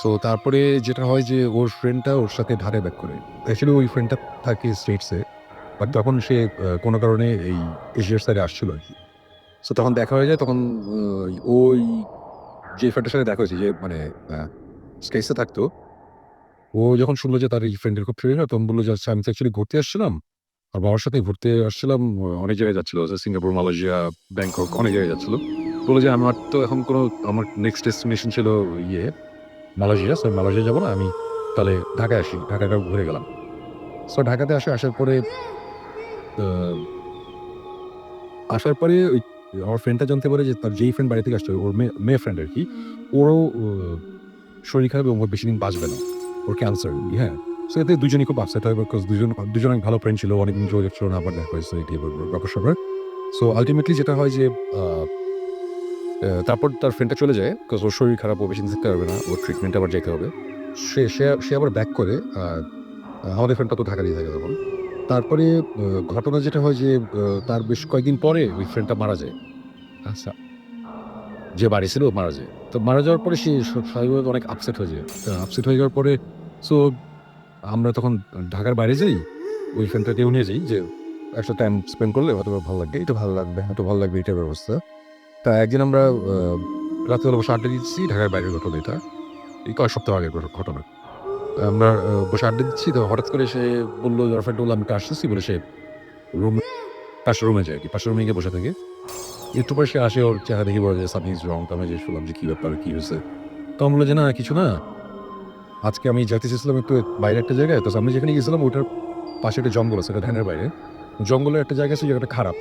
সো তারপরে যেটা হয় যে ওর ফ্রেন্ডটা ওর সাথে ধারে ব্যাক করে। অ্যাকচুয়ালি ওই ফ্রেন্ডটা থাকে স্টেটস এ। বাট তখন সে কোনো কারণে এই এশিয়ার সাইডে আসছিল আরকি। সো তখন দেখা হয়ে যায় তখন ওই যে ফ্রেন্ডের সাথে দেখা হয়েছে যে মানে আ স্টেটস এ থাকতো। ও যখন শুনল যে তার এই ফ্রেন্ডের খুব শরীর খারাপ তখন বলল যে, "আচ্ছা আমি তো অ্যাকচুয়ালি ঘুরতে আসছিলাম। আর বাবার সাথেই ঘুরতে আসছিলাম। অনেক জায়গায় যাচ্ছিল। যে সিঙ্গাপুর, মালয়েশিয়া, ব্যাংকক অনেক জায়গায় যাচ্ছিল।" বলল যে, "আমার তো এখন কোনো আমার নেক্সট ডেস্টিনেশন ছিল ইয়ে মালয়েশিয়া। সো মালয়েশিয়া যাবো না, আমি তাহলে ঢাকায় আসি, ঢাকাটা ঘুরে গেলাম। সো ঢাকাতে আসার পরে আসার পরে ওই আমার ফ্রেন্ডটা জানতে পারে যে তার যেই ফ্রেন্ড বাড়ি থেকে আসছে ওর মেয়ে ফ্রেন্ড আর কি, ওরও শরীর খারাপ এবং ও বেশি দিন বাঁচবে না, ওর ক্যান্সার। হ্যাঁ, সো এতে দুজনই খুব আপসেট হয়, বিকজ দুজন অনেক ভালো ফ্রেন্ড ছিল, অনেকদিন যোগাযোগ ছিল না, আবার দেখা হয়েছে এটি ব্যাপার স্যাপার। সো আলটিমেটলি যেটা হয় যে তারপর তার ফ্রেন্ডটা চলে যায়, বিকজ ওর শরীর খারাপ, ও বেশি দিন থাকতে পারবে না, ওর ট্রিটমেন্টে আবার যেতে হবে। সে আবার ব্যাক করে, আমাদের ফ্রেন্ডটা তো ঢাকা দিয়ে থাকে তখন। তারপরে ঘটনা যেটা হয় যে তার বেশ কয়েকদিন পরে ওই ফ্রেন্ডটা মারা যায়। আচ্ছা, যে বাড়ি ছিল ও মারা যায়। তো মারা যাওয়ার পরে সে স্বাভাবিকভাবে অনেক আপসেট হয়ে যায়। আপসেট হয়ে যাওয়ার পরে সো আমরা তখন ঢাকার বাইরে যাই, ওই ফ্রেন্ডটাকেও নিয়ে যাই যে একটা টাইম স্পেন্ড করলে হয়তো ভালো লাগবে, একটু ভালো লাগবে, এটার ব্যবস্থা। তা একদিন আমরা রাত্রেবেলা বসে আড্ডা দিচ্ছি, ঢাকার বাইরের ঘটনা এটা, এই কয়েক সপ্তাহ আগের ঘটনা। আমরা বসে আড্ডা দিচ্ছি, তো হঠাৎ করে সে বললো, গার্লফ্রেন্ড বললো আমি একটু আসতেছি বলে সে রুম পাশের রুমে যায় আর কি, পাশের রুমে গিয়ে বসে থাকে। একটু পরে সে আসে, ওর চেহারা দেখে বলে যে সামথিং ইজ রং। তো আমি জিজ্ঞেস করলাম যে কী ব্যাপার, কী হয়েছে? তো আমি বললো যে না কিছু না, আজকে আমি যাইতে চেয়েছিলাম একটু বাইরে একটা জায়গায়, তো আমি যেখানে গেছিলাম ওটার পাশে একটা জঙ্গল আছে, এটা ধ্যানের বাইরে। জঙ্গলের একটা জায়গা আছে, জায়গাটা খারাপ,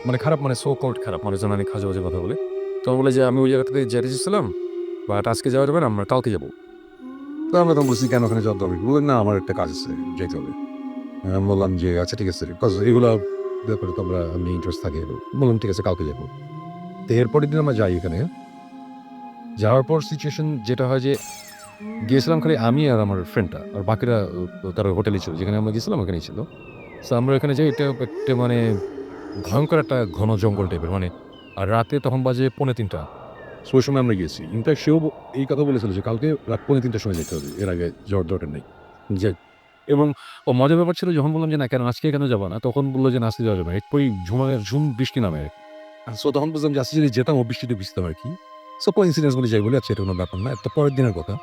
মানে সো কল্ড খারাপ, মানুষজন অনেক খাজে বাজে কথা বলে। তো আমি বলে যে আমি ওই জায়গাটাতে যেতে চেয়েছিলাম, বাট আজকে যাওয়া যাবে না, আমরা কালকে যাবো। তো আমরা তখন বলছি কেন ওখানে যাওয়া দরকার? বললেন না আমার একটা কাজ আছে, যেতে হবে। আমি বললাম যে আচ্ছা ঠিক আছে, বিকজ এগুলো ব্যাপারে তো আমি ইন্টারেস্ট থাকি। বললাম ঠিক আছে কালকে যাবো। তো এরপরের দিন আমরা যাই এখানে। যাওয়ার পর সিচুয়েশন যেটা হয় যে গিয়েছিলাম খালি আমি আর আমার ফ্রেন্ডটা, আর বাকিরা তার হোটেলে ছিল, যেখানে আমরা গেছিলাম ওখানেই ছিল। সো আমরা এখানে যাই, এটা একটা মানে ভয়ঙ্কর একটা ঘন জঙ্গল টাইপের, মানে আর রাতে তখন বাজে 2:30। সো ওই সময় আমরা গিয়েছি। ইনফ্যাক্ট সেও এই কথা বলেছিল যে কালকে রাত 2:30টার সময় যেতে হবে, এর আগে যাওয়ার দরকার নেই। যে এবং ও মজার ব্যাপার ছিল, যখন বললাম যে না কেন আজকে কেন যাবো না, তখন বললো যে না আজকে যাওয়া যাবে না, এরপরই ঝুম বৃষ্টি নামে আর কি। সো তখন বুঝলাম যে আজকে যদি যেতাম ও বৃষ্টিতে ভিজতাম আর কি। সো কোইন্সিডেন্স বলে যাই বলে, আচ্ছা এটা কোনো ব্যাপার না। তো পরের দিনের কথা,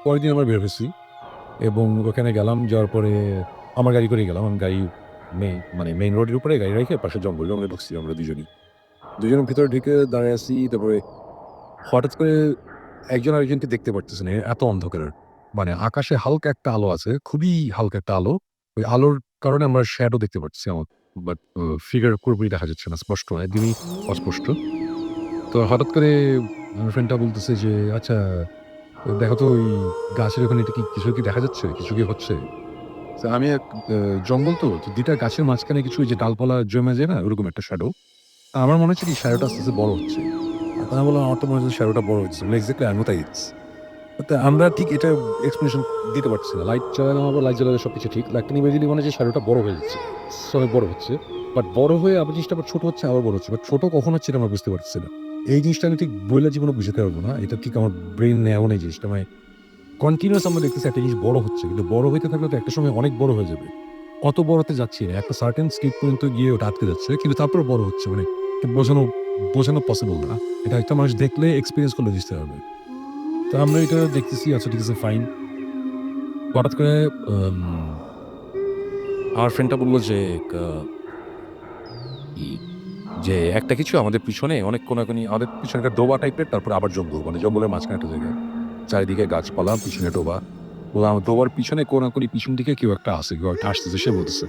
পরের দিন আমরা বের হয়েছি এবং ওখানে গেলাম। যাওয়ার পরে আমার গাড়ি করে গেলাম, আমি গাড়ি মেইন রোডের উপরে গাড়ি রেখে পাশে জঙ্গলে ঢুকছি আমরা দুজনের ভিতরে ঢুকে দাঁড়িয়ে আছি। তারপরে হঠাৎ করে একজন আরেকজনকে দেখতে পারতেছে না, এত অন্ধকার। মানে আকাশে হালকা একটা আলো আছে, খুবই হালকা একটা আলো। ওই আলোর কারণে আমরা শ্যাডো দেখতে পাচ্ছি আমার, বাট ফিগার পুরোপুরি দেখা যাচ্ছে না, স্পষ্ট নয়, একদমই অস্পষ্ট। তো হঠাৎ করে আমার ফ্রেন্ডটা বলতেছে যে আচ্ছা দেখো তো ওই গাছের ওখানে এটা কি কিছু কি দেখা যাচ্ছে, কিছু কি হচ্ছে? তো আমি জঙ্গল তো দুইটা গাছের মাঝখানে কিছু ওই যে ডালপালা জমে যায় না, ওরকম একটা শ্যাডো। আমার মনে হচ্ছে কি শ্যাডোটা আস্তে আস্তে বড় হচ্ছে। তা আমি বললাম আমার তো মনে হচ্ছে শ্যাডোটা বড় হচ্ছে, এক্স্যাক্টলি আমি তাই দিচ্ছি। আমরা ঠিক এটা এক্সপ্লেনেশন দিতে পারছি না। লাইট জ্বালানো হবে, লাইট জ্বালালে সবকিছু ঠিক, লাইটটা নিভে দিলে মনে হচ্ছে শ্যাডোটা বড় হয়ে যাচ্ছে, সবাই বড় হচ্ছে। বাট বড় হয়ে আবার জিনিসটা আবার ছোট হচ্ছে, আবার বড় হচ্ছে, বাট ছোট কখন হচ্ছে এটা আমরা বুঝতে পারছি না। এই জিনিসটা আমি ঠিক বইলা জীবনে বুঝতে পারবো না, এটা ঠিক আমার ব্রেন নেওয়া নেই জিনিসটা। মানে কন্টিনিউয়াস আমরা দেখতেছি একটা জিনিস বড় হচ্ছে, কিন্তু বড় হইতে থাকলে তো একটা সময় অনেক বড় হয়ে যাবে। কত বড় হতে যাচ্ছে, একটা সার্টেন স্কিপ পর্যন্ত গিয়ে ওটা আটকে যাচ্ছে, কিন্তু তারপরে বড় হচ্ছে, মানে বোঝানো পসিবল না। এটা একটা মানুষ দেখলে এক্সপিরিয়েন্স করলে বুঝতে পারবে। তো আমরা এটা দেখতেছি, আচ্ছা ঠিক আছে ফাইন। হঠাৎ করে আমার ফ্রেন্ডটা বললো যে যে একটা কিছু আমাদের পিছনে অনেক কোনাকুনি, আমাদের পিছনে একটা ডোবা টাইপের, তারপর আবার জঙ্গল, মানে জঙ্গলের মাঝখানে একটা জায়গা, চারিদিকে গাছপালা, পিছনে ডোবা। বললাম ডোবার পিছনে কোনাকুনি পিছন দিকে কেউ একটা আসে, কেউ একটা আসতেছে, সে বলতেছে।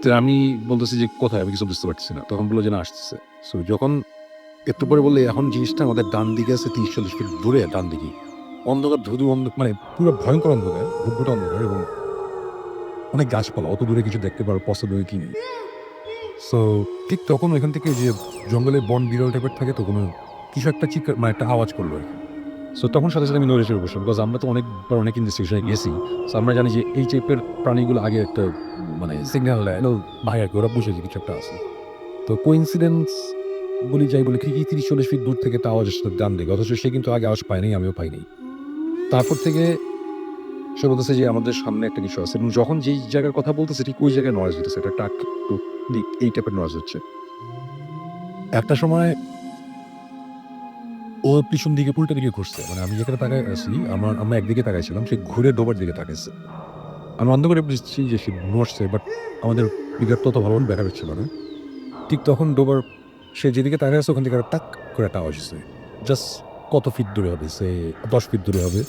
তো আমি বলতেছি যে কোথায়, আমি কিছু বুঝতে পারছি না। তখন বললো যে না আসতেছে। সো যখন একটু পরে বললে এখন জিনিসটা আমাদের ডান দিকে আছে 30-40 ফিট দূরে, ডান দিকে অন্ধকার, ধুধু অন্ধকার, মানে পুরো ভয়ঙ্কর অন্ধকার, ঘুটঘুটে অন্ধকার, এবং অনেক গাছপালা, অত দূরে কিছু দেখতে পারো পসিবল কি নেই। সো ঠিক তখন এখান থেকে যে জঙ্গলে বন বিরল টাইপের থাকে, তো কোনো কিছু একটা চিৎকার, মানে একটা আওয়াজ করলো আর কি। সো তখন সাথে সাথে আমি নড়ে চড়ে বসলাম, বিকজ আমরা তো অনেকবার অনেক ইনভেস্টিগেশনে গেছি। সো আমরা জানি যে এই টাইপের প্রাণীগুলো আগে একটা মানে সিগন্যাল দেয়, ভাই আর কি, ওরা বুঝে যে কিছু একটা আছে। তো কোইন্সিডেন্স বলি যাই বলি, ঠিকই 30-40 ফিট দূর থেকে একটা আওয়াজ আসছে ডান দিকে, অথচ সে কিন্তু আগে আওয়াজ পায়নি, আমিও পাইনি। তারপর থেকে সে বলতেছে যে আমাদের সামনে একটা কিছু আছে, এবং যখন যেই জায়গার কথা বলতেছে ঠিক ওই জায়গায় নয়েজ হচ্ছে, এটা একটা একটু এই টাইপের নয়েজ হচ্ছে। একটা সময় ও পিছন দিকে উল্টা দিকে ঘুরছে, মানে আমি যেখানে তাকায় আছি, আমরা একদিকে তাকাইছিলাম, সে ঘুরে ডোবার দিকে তাকাইছে। আমি অন্ধ করে বুঝছি যে সে নড়ছে, বাট আমাদের ফিগার তত ভালো দেখা যাচ্ছিল না। ঠিক তখন ডোবার সে যেদিকে তাকায় আছে ওখান থেকে টাক করে একটা আওয়াজ হচ্ছে। জাস্ট কত ফিট দূরে হবে, সে 10 ফিট দূরে হবে।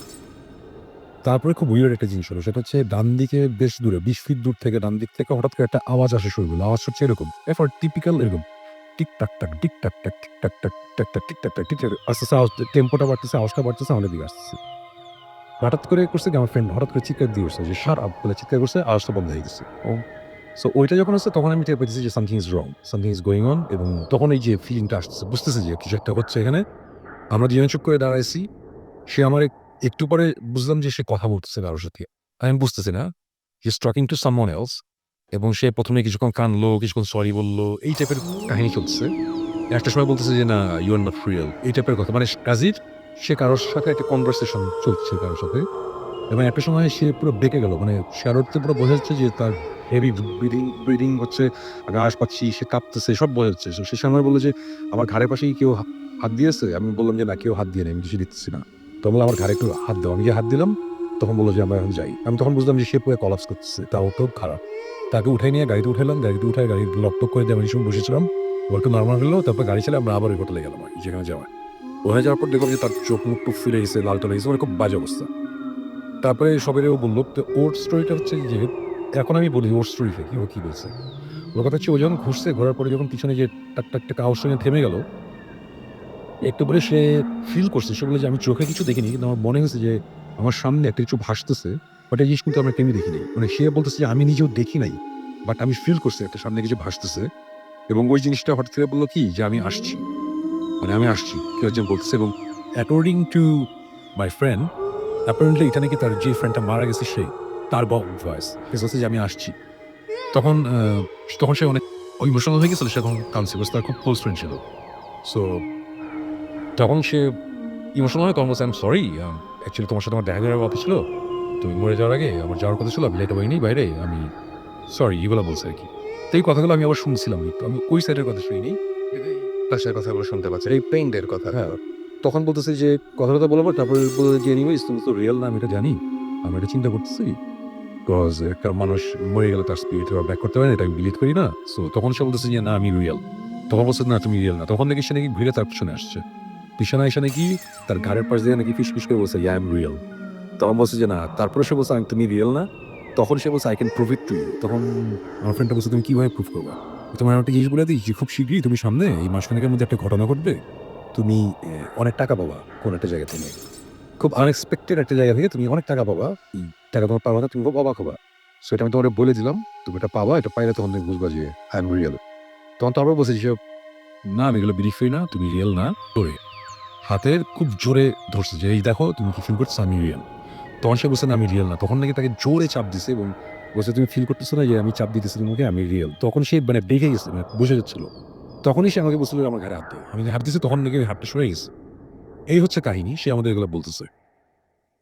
তারপরে খুব উইয়ার্ড একটা জিনিস হলো, সেটা হচ্ছে ডান দিকে বেশ দূরে 20 ফিট দূর থেকে ডান দিক থেকে হঠাৎ করে একটা আওয়াজ আসে শুরু হলো। আওয়াজ হচ্ছে এরকম, এরপর টিপিক্যাল এরকম টিক টাক টাক, টিক টাক টাক, টিক টাক টাক, টাক টাক, টিক টাক টাক, টিক টাক। আস্তে আস্তে আওয়াজ টেম্পোটা বাড়তেছে, আওয়াজটা বাড়তেছে, আমাদের দিকে আসতেছে। হঠাৎ করে করছে কি আমার ফ্রেন্ড হঠাৎ করে চিৎকার দিয়ে উঠছে যে শাট আপ বলে চিৎকার করছে, আওয়াজটা বন্ধ হয়ে গেছে। সো ওইটা যখন হচ্ছে তখন আমি টের পেয়েছি যে something is wrong, something is going on, এবং তখন এই যে ফিলিংটা আসতেছে, বুঝতেছে যে কিছু একটা হচ্ছে এখানে। আমরা দুজনে চুপ করে দাঁড়াইছি। সে আমার একটু পরে বুঝলাম যে সে কথা বলতেছে কারোর সাথে। আমি বুঝতেছি না, he is talking to someone else, এবং সে প্রথমে কিছুক্ষণ কাঁদলো, কিছুক্ষণ সরি বললো, এই টাইপের কাহিনী চলছে। একটা সময় বলতেছে যে না ইউ আর নট রিয়েল, এই টাইপের কথা, মানে কাজীর সে কারোর সাথে একটা কনভারসেশন চলছে কারোর সাথে। এবং একটা সময় সে পুরো বেঁকে গেল, মানে শ্যারোতে পুরো বোঝা যাচ্ছে যে তার হেভি ব্রিদিং হচ্ছে, ঘাস পাচ্ছি, সে কাঁপতেছে, সব বোঝা যাচ্ছে। So সে সময় বললো যে আমার ঘাড়ের পাশেই কেউ হাত দিয়েছে। আমি বললাম যে না, কেউ হাত দিয়ে নেই, আমি কিছু দিচ্ছি না। তো বললাম আমার ঘাড়ে একটু হাত দাও, আমি যে হাত দিলাম তখন বললো যে আমরা এখন যাই। আমি তখন বুঝলাম যে সে পুরো কলাপস করতেছে, তাও তো খারাপ। তাকে উঠাই নিয়ে গাড়িতে উঠালাম, গাড়িতে উঠায় গাড়ি লক টক করে দিয়ে আমি সময় বসেছিলাম, ওর একটু নর্মাল হলো, তারপর গাড়ি চালিয়ে আমরা আবার ওই হোটেলে গেলাম আর কি, যেখানে যাওয়া। ওখানে যাওয়ার পর দেখলাম যে তার চোখ মুখ টুক ফিরে গেছে, লাল টলে গেছে, মানে খুব বাজে অবস্থা। তারপরে সবাইও বললো, তো ওর স্টোরিটা হচ্ছে যে এখন আমি বলি ওর স্টোরিটা কি, ও কি বলছে। ওর কথা হচ্ছে ও যখন ঘুরছে, ঘোরার পরে যখন পিছনে যে টাক টাক টাক আওয়াজ শুনে থেমে গেল, একটু পরে সে ফিল করছে, সে বলে যে আমি চোখে কিছু দেখিনি, কিন্তু আমার মনে হয়েছে যে আমার সামনে একটা কিছু ভাসতেছে, বাট এই জিনিস কিন্তু আমরা কেমনি দেখিনি। মানে সে বলতেছে যে আমি নিজেও দেখি নাই, বাট আমি ফিল করছি একটা সামনে কিছু ভাসতেছে। এবং ওই জিনিসটা হঠাৎ করে বললো কি যে আমি আসছি, মানে আমি আসছি, কেউ একজন বলতেছে। এবং according to my friend, apparently এটা নাকি তার যে ফ্রেন্ডটা মারা গেছে সে, তার ভয়েস হচ্ছে যে আমি আসছি। তখন তখন সে অনেক ইমোশনাল হয়ে গেছিল, সে তখন কাঁদছে, তার খুব ক্লোজ ফ্রেন্ড ছিল। সো তখন সে ইমোশনাল হয়ে তখন বলছে আই এম সরি, অ্যাকচুয়ালি তোমার সাথে আমার দেখা করার কথা ছিল, তুমি মরে যাওয়ার আগে আমার যাওয়ার কথা ছিল, আমি লেট হয়নি বাইরে, আমি সরি, এগুলো বলছে আর কি। তো এই কথাগুলো আমি আবার শুনছিলাম, তো আমি ওই সাইডের কথা শুনিনি, পাশের কথাগুলো শুনতে পাচ্ছি, এই পেইন্টের কথা। হ্যাঁ। তখন বলতেছে যে কথাটা বলার পর তারপরে বলতে যে এনিওয়েজ তুমি তো রিয়েল না, আমি এটা জানি, আমি এটা চিন্তা করতেছি, বিকজ একটা মানুষ মরে গেলে তার স্পিরিট ব্যাক করতে পারে না, এটা আমি বিলিভ করি না। সো তখন সে বলতেছে যে না আমি রিয়েল। তখন বলছে না তুমি রিয়েল না। তখন নাকি সে নাকি ঘুরে তার পিছনে আসছে, পিছনে এসে নাকি তার ঘাড়ের পাশ দিয়ে নাকি ফিস ফিস করে বলছে আই এম রিয়েল। তখন বলছে যে না, তারপরে সে বলছে তুমি রিয়েল না। তখন সে বলছে I can prove it to you. তখন আমার ফ্রেন্ডটা বলছে তুমি কিভাবে প্রুভ করবা, তোমার একটা জিনিস বলে দিই যে খুব শীঘ্রই তুমি সামনে এই মাসখানেকের মধ্যে একটা ঘটনা ঘটবে, তুমি অনেক টাকা পাবা কোন একটা জায়গা থেকে, খুব আনএক্সপেক্টেড একটা জায়গা থেকে তুমি অনেক টাকা পাবা। টাকা তোমার পাবা না, তুমি খুব অবাক হবা। সো এটা আমি তোমার বলে দিলাম, তুমি এটা পাবা, এটা পাইলে তখন তুমি বুঝবা যে আই এম রিয়েল। তখন তারপর বলছে যে না আমি এগুলো বিলিভ করি না, তুমি রিয়েল না। ধরে হাতের খুব জোরে ধরছে যে এই দেখো তুমি কি ফিল করছো আমি রিয়েল। তখন সে বলছে না আমি রিয়েল না। তখন নাকি তাকে জোরে চাপ দিছে এবং বলছে তুমি ফিল করতেছো না যে আমি চাপ দিতেছি তোমাকে, আমি রিয়েল। তখন সে মানে বেঁকে গেছে, মানে বুঝে যাচ্ছিল। তখনই সে আমাকে বলছিল আমার ঘাড়ে হাত দেয়, আমি হাত দিছি, তখন নাকি হাতটা সরে গেছে। এই হচ্ছে কাহিনী, সে আমাদের এগুলো বলতেছে।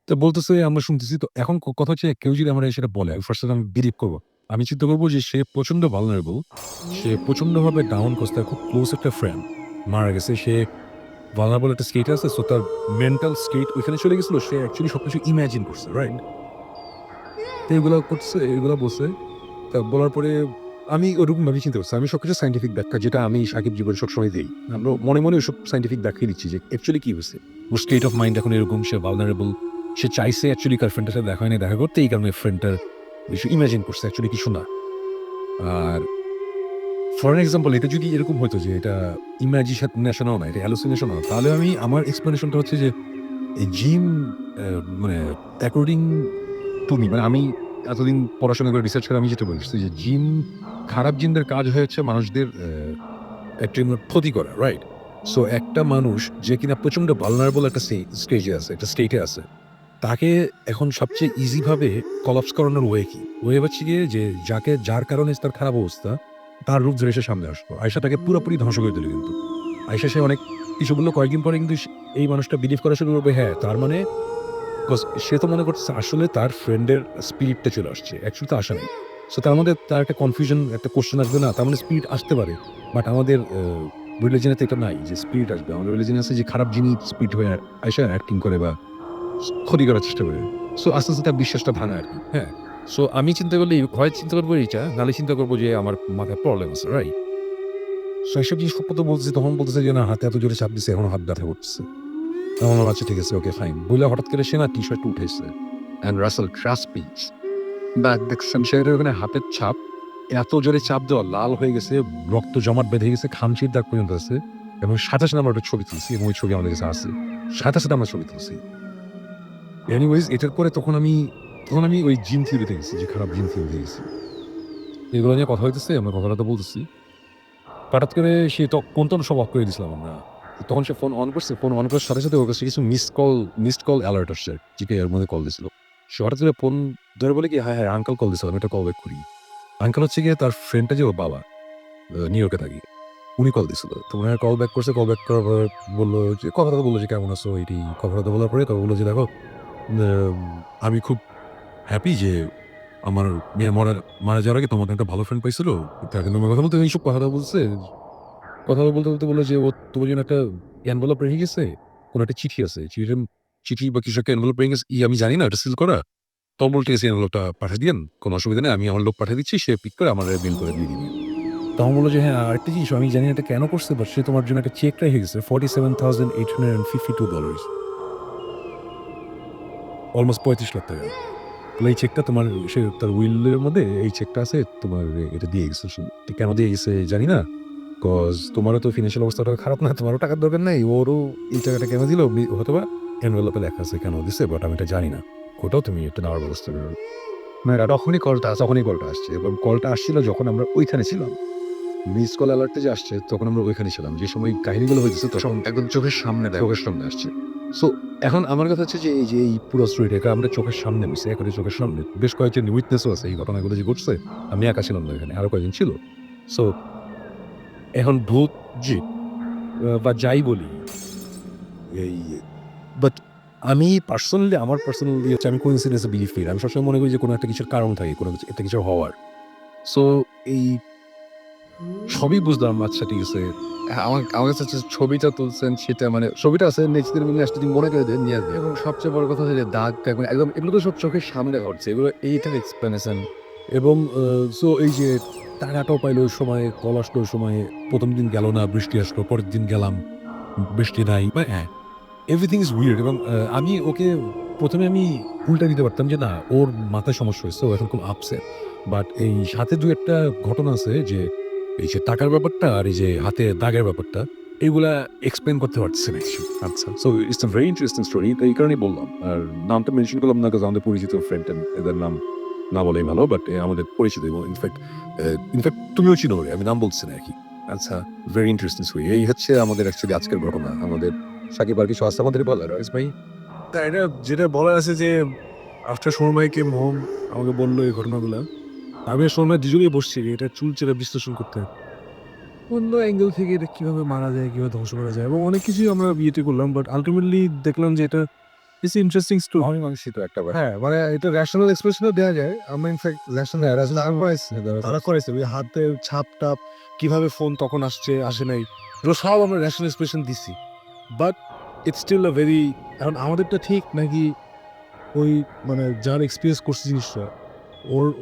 তো বলতেছে আমরা শুনতেছি। তো এখন কথা হচ্ছে কেউ যদি আমরা সেটা বলে ফার্স্ট আমি বিলিভ করবো, আমি চিন্তা করবো যে সে প্রচন্ড ভালনারেবল, সে প্রচন্ডভাবে ডাউন করছে, তার খুব ক্লোজ একটা ফ্রেন্ড মারা গেছে, সে ভালনারেবল একটা স্টেট আছে। সো তার মেন্টাল স্টেট ওইখানে চলে গেছিল, সে অ্যাকচুয়ালি সবকিছু ইমাজিন করছে, রাইট? তো এগুলো করছে, এগুলো বলছে। তা বলার পরে আমি ওরকম ভাবে চিন্তা করছি, আমি সবকিছু সাইন্টিফিক ব্যাখ্যা যেটা আমি সাকিব জীবন সবসময় দিই, আমরা মনে মনে ওইসব সাইন্টিফিক ব্যাখ্যা দিচ্ছি যে অ্যাকচুয়ালি কি হয়েছে, ওর স্টেট অফ মাইন্ড এখন এরকম, সে ভালনারেবল, সে চাইছে অ্যাকচুয়ালি কার ফ্রেন্ডের সাথে দেখা হয়নি, দেখা করতে, এই কারণে ফ্রেন্ডটার কিছু ইমাজিন করছে, অ্যাকচুয়ালি কিছু না। আর ফর এক্সাম্পল এটা যদি এরকম হতো যে এটা ইমাজিনেশনও না, এটা হ্যালুসিনেশনও না, তাহলে আমি আমার এক্সপ্লেনেশনটা হচ্ছে যে এই জিম মানে অ্যাকর্ডিং টু মি, মানে আমি এতদিন পড়াশোনা করে রিসার্চ করে আমি যেটা বলছি যে জিন, খারাপ জিনদের কাজ হয়েছে মানুষদের একটা ক্ষতি করা, রাইট? সো একটা মানুষ যে কিনা প্রচন্ড ভালনারেবল একটা স্টেজে আছে, একটা স্টেটে আছে, তাকে এখন সবচেয়ে ইজিভাবে কলাপস করানোর ওয়ে কি? ওয়ে হচ্ছে গিয়ে যে যার কারণে তার খারাপ অবস্থা, তার রূপ ধরে এসে সামনে আসবো। আয়সা তাকে পুরোপুরি ধ্বংস করে দিল। কিন্তু আয়সা সে অনেক কিছু বললো, কয়েকদিন পরে কিন্তু এই মানুষটা বিলিভ করা শুরু করবে, হ্যাঁ তার মানে সে তো মনে করছে আসলে তার ফ্রেন্ডের স্পিরিটটা চলে আসছে, অ্যাকচুয়ালি তো আসা নেই। সো তার মধ্যে তার একটা কনফিউশন, একটা কোশ্চেন আসবে না, তার মানে স্পিরিট আসতে পারে, বাট আমাদের রিলিজনে তো এটা নাই যে স্পিরিট আসবে। আমাদের রিলিজনে আছে যে খারাপ জিনিস স্পিরিট হয়ে আয়সা অ্যাক্টিং করে বা ক্ষতি করার চেষ্টা করে। সো আস্তে আস্তে তার বিশ্বাসটা ভাঙা আর কি। হ্যাঁ, সো আমি চিন্তা করলে হয় চিন্তা করবো এইটা, নাহলে চিন্তা করবো যে আমার মাথায় প্রবলেম আছে, রাইট? সো এইসব জিনিস তো বলতেছে, তখন বলতেছে যে না হাতে এত জোরে চাপ দিচ্ছে, এখনো হাত ব্যথা করতেছে। তখন আচ্ছা ঠিক আছে, ওকে ফাইন বলে হঠাৎ করে সে না টি শার্ট উঠেছে, অ্যান্ড রাসেল ক্রাসপিচ ব্যাগ দেখছেন সেটা ওখানে হাতের ছাপ এত জোরে চাপ দেওয়া লাল হয়ে গেছে, রক্ত জমাট বেঁধে গেছে, খামচির দাগ পর্যন্ত আছে। এবং সাথে সাথে আমরা একটা ছবি তুলছি এবং ওই ছবি আমাদের কাছে আছে, সাথে সাথে আমরা ছবি তুলছি। এনিওয়েজ এটার পরে তখন আমি ওই জিম থিওরিতে গেছি, যে খারাপ জিম থিওরিতে গেছি। এগুলো নিয়ে কথা হইতেছে, আমরা কথাটা তো বলতেছি, হঠাৎ করে সে কোন তখন সব অফ করে দিয়েছিলাম আমরা। তখন সে ফোন অন করছে, ফোন অন করার সাথে সাথে ওর কাছে কিছু মিসড কল অ্যালার্ট আসছে, জিকে এর মধ্যে কল দিয়েছিল। সে হঠাৎ করে ফোন ধরে বলে কি, হ্যাঁ হ্যাঁ আঙ্কাল কল দিয়েছিল, আমি একটা কল ব্যাক করি। আঙ্কাল হচ্ছে গিয়ে তার ফ্রেন্ডটা যে ওর বাবা, নিউ ইয়র্কে থাকি, উনি কল দিয়েছিল। তো উনি কল ব্যাক করছে, কল ব্যাক করার পর বললো যে কথাটা বললো যে কেমন আছো, এইটি কথাটা বলার পরে তবে বললো যে দেখো আমি খুব হ্যাপি যে আমার মেয়ে মারা যাওয়ার আগে তোমাকে একটা ভালো ফ্রেন্ড পাইছিল, তাকে তোমার কথা বলতে এইসব কথাটা বলছে। কথা বলতে বলতে বললো যে ও তোমার জন্য একটা এনভেলপ রেখে গেছে, কোনো একটা চিঠি আছে, চিঠি বা কিছু একটা এনভেলপ রেখে গেছে, আমি জানি না এটা সিল করা। তখন বলতে গেছে এনভেলপটা পাঠিয়ে দিয়েন, কোনো অসুবিধা নেই, আমি আমার লোক পাঠিয়ে দিচ্ছি, সে পিক করে আমার বিল করে দিয়ে দিবি। তখন বললো যে হ্যাঁ আরেকটা জিনিস আমি জানি না এটা কেন করছে, বাট সে তোমার জন্য একটা চেক রেখে গেছে $47,852, অলমোস্ট 35 লাখ টাকা। এই চেকটা তোমার, সে তার উইলের মধ্যে এই চেকটা আছে, তোমার এটা দিয়ে গেছে। কেন দিয়ে গেছে জানি না, বিকজ তোমারও তো ফিনান্সিয়াল অবস্থাটা খারাপ না, তোমারও টাকার দরকার নেই, ওরও এই টাকাটা কেন দিল হয়তো বা এনভেলপে লেখা আছে কেন দিছে, বাট আমি এটা জানি না, ওটাও তুমি একটা নেওয়ার ব্যবস্থা করো। না তখনই কলটা আসছে, এবং কলটা আসছিল যখন আমরা ওইখানে ছিলাম। মিস কল অ্যালার্টে যে আসছে তখন আমরা ওইখানে ছিলাম, যে সময় কাহিনীগুলো হয়েছে তখন একদম চোখের সামনে দেখো। চোখের সামনে আসছে। সো এখন আমার কথা হচ্ছে যে এই পুরো স্টোরিটা আমরা চোখের সামনে মিশে একেবারে চোখের সামনে, বেশ কয়েকজন উইটনেসও আছে এই ঘটনাগুলো যে ঘটছে, আমি একা ছিলাম না এখানে, আরো কয়েকজন ছিল। সো এখন ভূত জি বা যাই বলি এই, বাট আমি পার্সোনালি হচ্ছে আমি কোইন্সিডেন্সে বিলিভ করি। আমি সবসময় মনে করি যে কোনো একটা কিছুর কারণ থাকে, কোনো একটা কিছু হওয়ার। সো এই সবই বুঝলাম, আচ্ছা ঠিক আছে। আমার কাছে হচ্ছে ছবিটা তুলছেন সেটা মানে ছবিটা আছে নেক্সট দিন আসলে তুমি মনে করে দেন নিয়ে আসবে। এবং সবচেয়ে বড় কথা হচ্ছে যে দাগ মানে একদম এগুলো তো সব চোখের সামনে ঘটছে, এগুলো এইটার এক্সপ্লেনেশন। এবং সো এই যে টাকাটাও পাইলো ওই সময়, কল আসলো ওই সময়, প্রথম দিন গেল না, বৃষ্টি আসলো, পরের দিন গেলাম, বৃষ্টি নাই, হ্যাঁ এভরিথিং ইজ উইয়ার্ড। এবং আমি ওকে প্রথমে আমি উল্টা দিতে পারতাম যে না ওর মাথায় সমস্যা হয়েছে, ও এখন খুব আপসেট। বাট এই সাথে দু একটা ঘটনা আছে যে এই যে টাকার ব্যাপারটা আর এই যে হাতে দাগের ব্যাপারটা, এগুলা এক্সপ্লেন করতে পারছে না। আচ্ছা, so it's a very interesting story, তো এই কারণেই বললাম। আর নামটা মেনশন করলাম না, কারণ আমাদের পরিচিত ফ্রেন্ড, এদের নাম না বলেই ভালো, বাট আমাদের পরিচিত, এবং ইনফ্যাক্ট তুমিও চিনো, আমি নাম বলছি না আর কি। আচ্ছা, ভেরি ইন্টারেস্টিং স্টোরি। এই হচ্ছে আমাদের অ্যাকচুয়ালি আজকের ঘটনা। আমাদের সাকিব আর কিছু আছে আমাদের বলার ভাই? তা এটা যেটা বলার আছে যে আফটার শর্মাই কেম হোম আমাকে বললো এই ঘটনাগুলো, আমি আর শর্মা দুজনেই বসছি এটা চুল চেরা বিশ্লেষণ করতে, অন্য অ্যাঙ্গেল থেকে এটা কীভাবে মারা যায়, কীভাবে ধ্বংস করা যায়, এবং অনেক কিছুই আমরা বিয়েতে করলাম, বাট আলটিমেটলি দেখলাম যে এটা ইটস ইন্টারেস্টিং স্টোরি। আমি মানসি তো একটা হ্যাঁ মানে এটা র্যাশনাল এক্সপ্রেশনও দেওয়া যায়। আমরা ইনফ্যাক্ট তারা করেছে ওই হাতের ছাপ টাপ, কীভাবে ফোন তখন আসছে আসে নাই, এগুলো সব আমরা র্যাশনাল এক্সপ্রেশন দিছি, but it's still a very, এখন আমাদেরটা ঠিক নাকি ওই মানে যার এক্সপিরিয়েন্স করছে জিনিসটা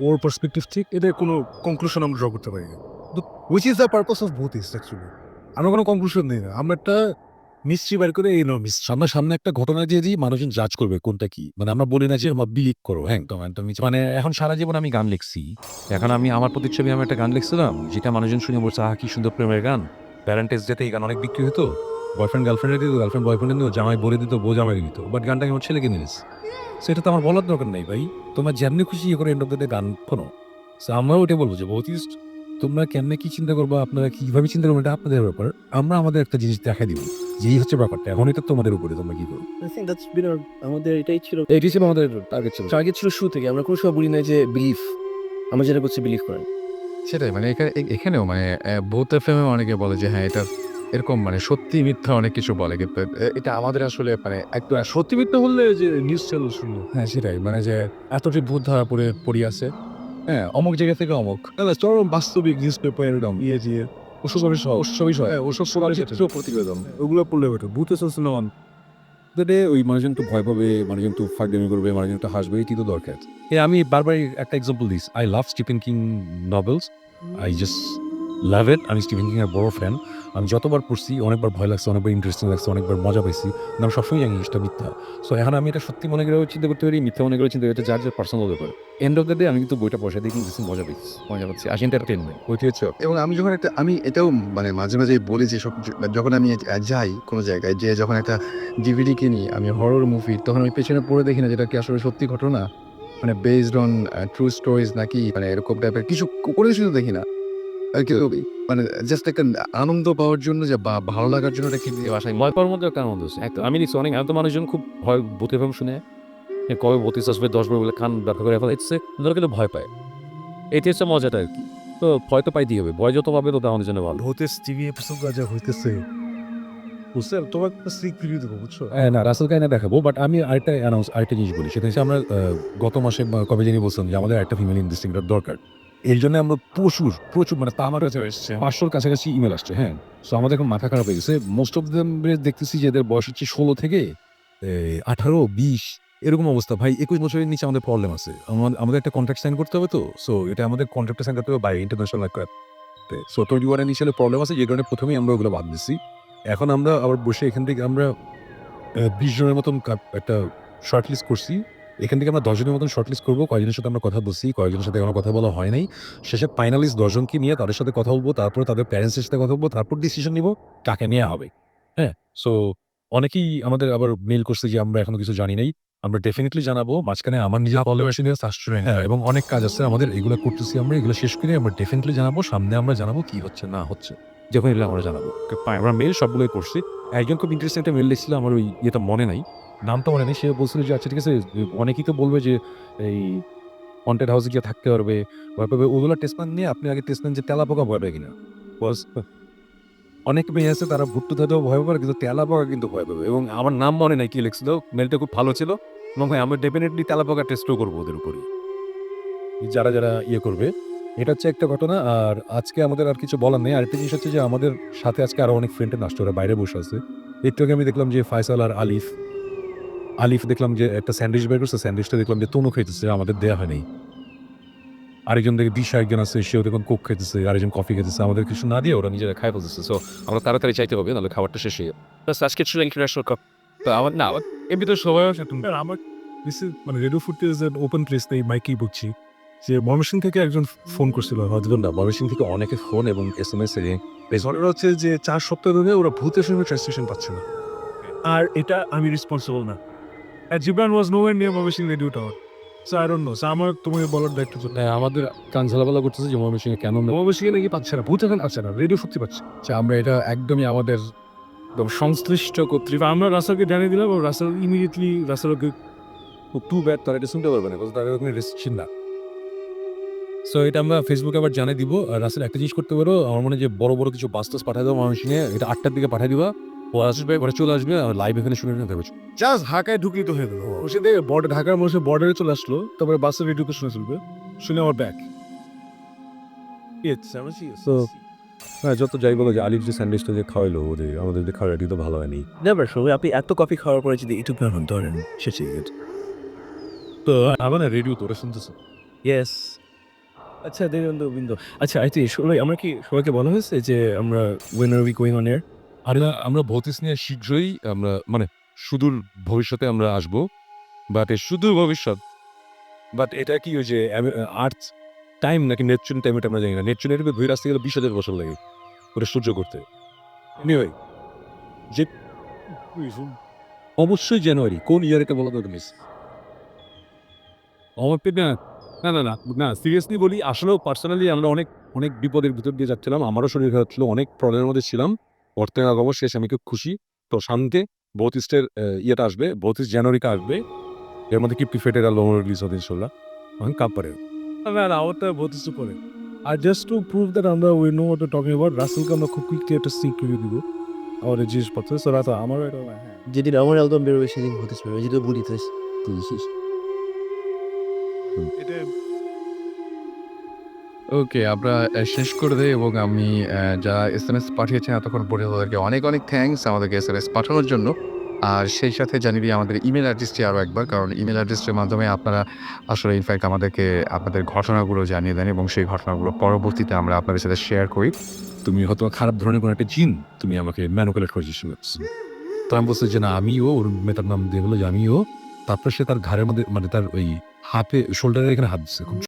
ওর পার্সপেক্টিভ ঠিক, এটা কোনো কনক্লুশন আমরা ড্র করতে পারি না। Which is the purpose of both is actually, আমরা কোনো কনক্লুশন নেই না, আমরা একটা মিস্ট্রি বের করে এই মিস্ট্রি সামনে একটা ঘটনা দিয়ে দিই, মানুষজন জাজ করবে কোনটা কি। মানে আমরা বলি না যে বিলিভ করো, হ্যাঁ তুমি মানে এখন সারা জীবন আমি গান লিখছি, এখন আমি আমার প্রতিচ্ছবি আমি একটা গান লিখছিলাম যেটা মানুষজন শুনে বলছে আহ কি সুন্দর প্রেমের গান, প্যারেন্টেজ ডেতে এই গান অনেক বিক্রি হতো, বয়ফ্রেন্ড গার্লফ্রেন্ডে দিত, গার্লফ্রেন্ড বয়ফ্রেন্ডে দিত, জামাই বলে দিত, বউ জামাই দিত, বাট গানটা আমার ছেলেকে নিয়েছে। সেটা তো আমার বলার দরকার নেই ভাই, তোমার যেমনি খুশি ইয়ে করে এন্ড অফ দ্য ডে গান শোনো। সো আমরাও ওটাই বলবো যে বহুতিস্ট তোমরা কেমনে কি চিন্তা করবো, আপনারা কিভাবে চিন্তা করবেন এটা আপনাদের ব্যাপার, আমরা আমাদের একটা জিনিস দেখাই দিব, যেই হচ্ছে ব্যাপারটা, এখন এটা তোমাদের উপরে, তোমরা কি করো। I think that's been আমাদের এটাই ছিল, এইটি ছিল আমাদের টার্গেট ছিল। টার্গেট ছিল শুরু থেকে। আমরা কোনো সময় বলি না যে বিলিফ, আমরা যেটা করছি বিলিভ করেন। সেটাই মানে এখানেও মানে বোথ এফএমে অনেকে বলে যে হ্যাঁ এটা এরকম মানে সত্যি মিথ্যা অনেক কিছু বলে, কিন্তু এটা আমাদের আসলে মানে একদম সত্যি মিথ্যা বললে যে নিউজ চ্যানেল শুনলো, হ্যাঁ সেটাই, মানে যে এতটি ভূত ধরা পড়ি আছে, হ্যাঁ অমুক জায়গা থেকে অমুক, চরম বাস্তবিক নিউজ পেপার এরকম ইয়ে দিয়ে ওসবই ওসব প্রতিবেদন ওগুলো পড়লে বেটার। ভূত এসেছে না ওই মানুষজন তো ভয় পাবে, মানুষজন তো ফাঁকদামি করবে, মানুষজন তো হাসবে, এটি তো দরকার। আমি বারবার একটা example this, I love Stephen King novels, I just love it. আমি স্টিফেন কিং এর বড় ফ্যান। আমি যতবার পড়ছি অনেকবার ভয় লাগছে, অনেকবার ইন্টারেস্টিং লাগছে, অনেকবার মজা পাইছি। কিন্তু আমি সবসময় জানি জিনিসটা মিথ্যা। সো এখন আমি এটা সত্যি মনে করে চিন্তা করতে পারি, মিথ্যা মনে করে চিন্তা করতে, যার যার পার্সোনাল ব্যাপার। এন্ড অফ দ্য ডে আমি কিন্তু বইটা পয়সা দিয়ে কিনতেছি, মজা পাচ্ছি, আসি এন্টারটেনমেন্ট ওইটি হচ্ছে। এবং আমি যখন আমি এটাও মানে মাঝে মাঝে বলি যে যখন আমি যাই কোনো জায়গায়, যে যখন একটা ডিভিডি কিনি আমি হরর মুভি, তখন আমি পেছনে পড়ে দেখি না যেটা কি আসলে সত্যি ঘটনা, মানে বেসড অন ট্রু স্টোরিজ নাকি মানে এরকম টাইপের কিছু, কোনো কিছু তো দেখি না আর কি। মানে জাস্ট একটা আনন্দ পাওয়ার জন্য যে বা ভালো লাগার জন্য এটা কিনতে বাসায় ভয় পাওয়ার মধ্যে একটা আনন্দ আছে। আমি নিচ্ছি অনেক, এত মানুষজন খুব ভয় ভূতের ফিল্ম শুনে কবে ভূতিস আসবে 10 বার বলে কান ব্যথা করে ফেলে, ওরা কিন্তু ভয় পায়। এটি হচ্ছে মজাটা আর কি। তো ভয় তো পাইতেই হবে, ভয় যত পাবে তত আমাদের জন্য ভালো। ভূতের টিভি এপিসোড যা হইতেছে বুঝছে, তোমার একটা স্নিক প্রিভিউ দেবো বুঝছো। না, রাসেল কাইনা দেখাবো, বাট আমি আরেকটা জিনিস বলি, সেটা হচ্ছে আমরা গত মাসে কবে জানি বলছিলাম যে আমাদের একটা ফিমেল ইনভেস্টিগেটর দরকার। এর জন্য আমরা প্রচুর মানে তা আমার কাছে 500-র কাছাকাছি ইমেল আসছে। হ্যাঁ, সো আমাদের এখন মাথা খারাপ হয়ে গেছে। মোস্ট অফ দেম দেখতেছি যে এদের বয়স হচ্ছে 16 থেকে 18-20 এরকম অবস্থা। ভাই 21 বছরের নিচে আমাদের প্রবলেম আছে। আমাদের একটা কন্ট্রাক্ট সাইন করতে হবে, তো সো এটা আমাদের কন্ট্রাক্টটা সাইন করতে হবে বাই ইন্টারন্যাশনাল করতে। সো 21 এর নিচে প্রবলেম আছে, যে কারণে প্রথমেই আমরা ওগুলো বাদ দিচ্ছি। এখন আমরা আবার বসে এখান থেকে আমরা 20 জনের মতন একটা শর্ট লিস্ট করছি। এখান থেকে আমরা 10 জনের মতন শর্ট লিস্ট করবো। কয়েকজনের সাথে আমরা কথা বলছি, কয়েকজনের সাথে এখনো কথা বলা হয় নাই। শেষে ফাইনালিস্ট 10 জনকে নিয়ে তাদের সাথে কথা বলবো, তারপরে তাদের প্যারেন্টসের সাথে কথা বলবো, তারপর ডিসিশন নিব কাকে নেওয়া হবে। হ্যাঁ, সো অনেকেই আমাদের আবার মেইল করছে যে আমরা এখনো কিছু জানি নাই। আমরা ডেফিনিটলি জানাবো। মাঝখানে আমার নিজের হ্যাঁ, এবং অনেক কাজ আছে আমাদের, এগুলো করতেছি আমরা। এগুলো শেষ করে আমরা ডেফিনিটলি জানাবো। সামনে আমরা জানাবো কি হচ্ছে না হচ্ছে, যখন এলে আমরা জানাবো। আমরা মেইল সবগুলোই করছি। একজন খুব ইন্টারেস্টিং একটা মেইল লিখছিল, আমার ওই ইয়েটা মনে নাই, নামটা মনে নেই। সে বলছিল যে আচ্ছা ঠিক আছে, অনেকেই তো বলবে যে এই হন্টেড হাউসে গিয়ে থাকতে পারবে, ভয় পাবে, ওগুলো টেস্টমেন্ট নিয়ে আপনি আগে টেস্টমেন্ট যে তেলাপোকা ভয় পাবে কিনা। অনেক মেয়ে আছে তারা ভুট্টু থাকতেও ভয় পাবে, কিন্তু তেলাপোকা কিন্তু ভয় পাবে। এবং আমার নাম মনে নাই কি লিখছিল, মেলটা খুব ভালো ছিল। এবং ভাই আমরা ডেফিনেটলি তেলাপোকা টেস্টও করবো ওদের উপরই, যারা যারা ইয়ে করবে। এটা হচ্ছে একটা ঘটনা। আর আজকে আমাদের আর কিছু বলার নেই। আরেকটা জিনিস হচ্ছে যে আমাদের সাথে আজকে আরো অনেক ফ্রেন্ডের নাচতে, ওরা বাইরে বসে আছে। একটু আগে আমি দেখলাম যে ফয়সাল আর আলিফ দেখলাম যে একটা স্যান্ডউইচ বের করছে, স্যান্ডউইচটা দেখলাম যে তনু খাইতেছে, আমাদের দেয়া হয় নাই। আরেকজন দেখে দিশা একজন আছে, সেও দেখুন কোক খাইতেছে, আরেকজন কফি খাইতেছে, আমাদের কিছু না দিয়ে ওরা নিজেরা খাই ফেলতেছে। সো আমরা তাড়াতাড়ি চাইতে হবে, নাহলে খাবারটা শেষ হয়ে যাবে। আজকে ছিল ইন্টারন্যাশনাল কাপ। তো আমার না এমনি তো সবাই আছে তুমি। আমার মানে রেডিও ফুটেজ ওপেন প্লেস নেই, মাইকেই বুঝছি যে ময়মনসিং থেকে একজন ফোন করছিল, হয়তো না ময়মনসিং থেকে অনেকে ফোন এবং SMS এর ওরা হচ্ছে যে 4 সপ্তাহ ধরে ওরা ভূতের সঙ্গে ট্রান্সলেশন পাচ্ছে না। আর এটা আমি রেসপন্সিবল না। Jibran was nowhere near Mymensingh radio tower. So I don't know. So আমার তোমাকে বলার দায়িত্ব ছিল। আমাদের কান ঝালাপালা করতেছে যে ময়মনসিংহে কেন ময়মনসিংহে নাকি পাচ্ছে না, ভূত এখন আছে না, রেডিও ফুটতে পাচ্ছে। আচ্ছা, আমরা এটা একদমই আমাদের একদম সংশ্লিষ্ট কর্তৃপক্ষ আমরা রাসেলকে জানিয়ে দিলাম, রাসেল ইমিডিয়েটলি রাসেলকে টু ব্যাড, তারা এটা শুনতে পারবে না, তাদের ওখানে রেস্ট্রিকশন না। সো এটা আমরা ফেসবুকে আবার জানিয়ে দিব। আর রাসেল একটা জিনিস করতে পারো, আমার মনে হয় যে বড় বড় কিছু বাস টাস পাঠিয়ে দেবো ময়মনসিংহে, এটা 8টার দিকে পাঠিয়ে দিবা, ও আসবে, ওরা চলে আসবে, লাইভ এখানে শুনে নিতে হবে। জাস্ট ঢাকায় ঢুকলি তো হয়ে গেল। ও সে দেখে ঢাকার মানুষে বর্ডারে চলে আসলো, তারপরে বাসের রেডিওকে শুনে চলবে, শুনে আমার ব্যাক। তো হ্যাঁ, যত যাই বলো যে আলিফ যে স্যান্ডউইচটা যে খাওয়াইলো, ওদের আমাদের যে খাওয়া তো ভালো হয়নি। নেভার শো আপনি এত কফি খাওয়ার পরে যদি একটু পেন ধরেন শেষে গেছে। তো আবার না রেডিও তোরা শুনতেছো। ইয়েস। আচ্ছা বিন্দু আচ্ছা আমরা কি সবাইকে বলা হয়েছে যে আমরা when are we going on air? আর আমরা ভৌতিস নিয়ে শীঘ্রই আমরা মানে সুদূর ভবিষ্যতে আমরা আসবো, বাট সুদূর ভবিষ্যৎ, বাট এটা কি ওই যে আর্থ টাইম নাকি নেপচুন টাইম, এটা আমরা জানি না। নেপচুনের ধুই আসতে গেলে 20,000 বছর লাগে ওটা সহ্য করতে। এনিওয়ে, যে অবশ্যই জানুয়ারি, কোন ইয়ার এটা বলা দরকার মিস আমার পেটে না সিরিয়াসলি বলি, আসলেও পার্সোনালি আমরা অনেক বিপদের ভিতর দিয়ে যাচ্ছিলাম। আমারও শরীর খারাপ ছিল, অনেক প্রবলেমের মধ্যে ছিলাম। বর্তমানে আগমন শেষ, আমি খুব খুশি। তো শান্তে বৌতিস্টের ইয়েটা আসবে, 32 জানুয়ারিতে আসবে। এর মধ্যে কি প্রিফেটের আর লোমর রিলিজ হবে ইনশাল্লাহ, এখন কাপ পারে। না আমারটা বহুত কিছু পরে। আর জাস্ট টু প্রুভ দ্যাট আমরা we know what talking about, রাসেলকে আমরা খুব কুইকলি একটা সিক রিভিউ দিব আমাদের জিনিসপত্র। সো রাত আমার এটা যেদিন আমার অ্যালবাম বেরোবে সেদিন হতে পারবে, যেটা বলিতে এটা ওকে, আমরা শেষ করে দেই। এবং আমি যারা SMS পাঠিয়েছেন এতক্ষণ পর্যন্ত তাদেরকে অনেক থ্যাঙ্কস আমাদেরকে SMS পাঠানোর জন্য। আর সেই সাথে জানিয়ে দিই আমাদের ইমেল অ্যাড্রেসটি আরও একবার, কারণ ইমেল অ্যাড্রেসটির মাধ্যমে আপনারা আসলে ইনফ্যাক্ট আমাদেরকে আপনাদের ঘটনাগুলো জানিয়ে দেন এবং সেই ঘটনাগুলো পরবর্তীতে আমরা আপনাদের সাথে শেয়ার করি। তুমি হয়তো খারাপ ধরনের কোনো একটা জিন তুমি আমাকে ম্যানুকুলেট করে দিচ্ছ। তো আমি বলছি যে না আমিও, ওর মেয়েটার নাম দিয়ে বললো যে আমিও। তারপর সে তার ঘাড়ের মধ্যে মানে তার ওই হাতে শোল্ডারের এখানে হাত দিচ্ছে খুব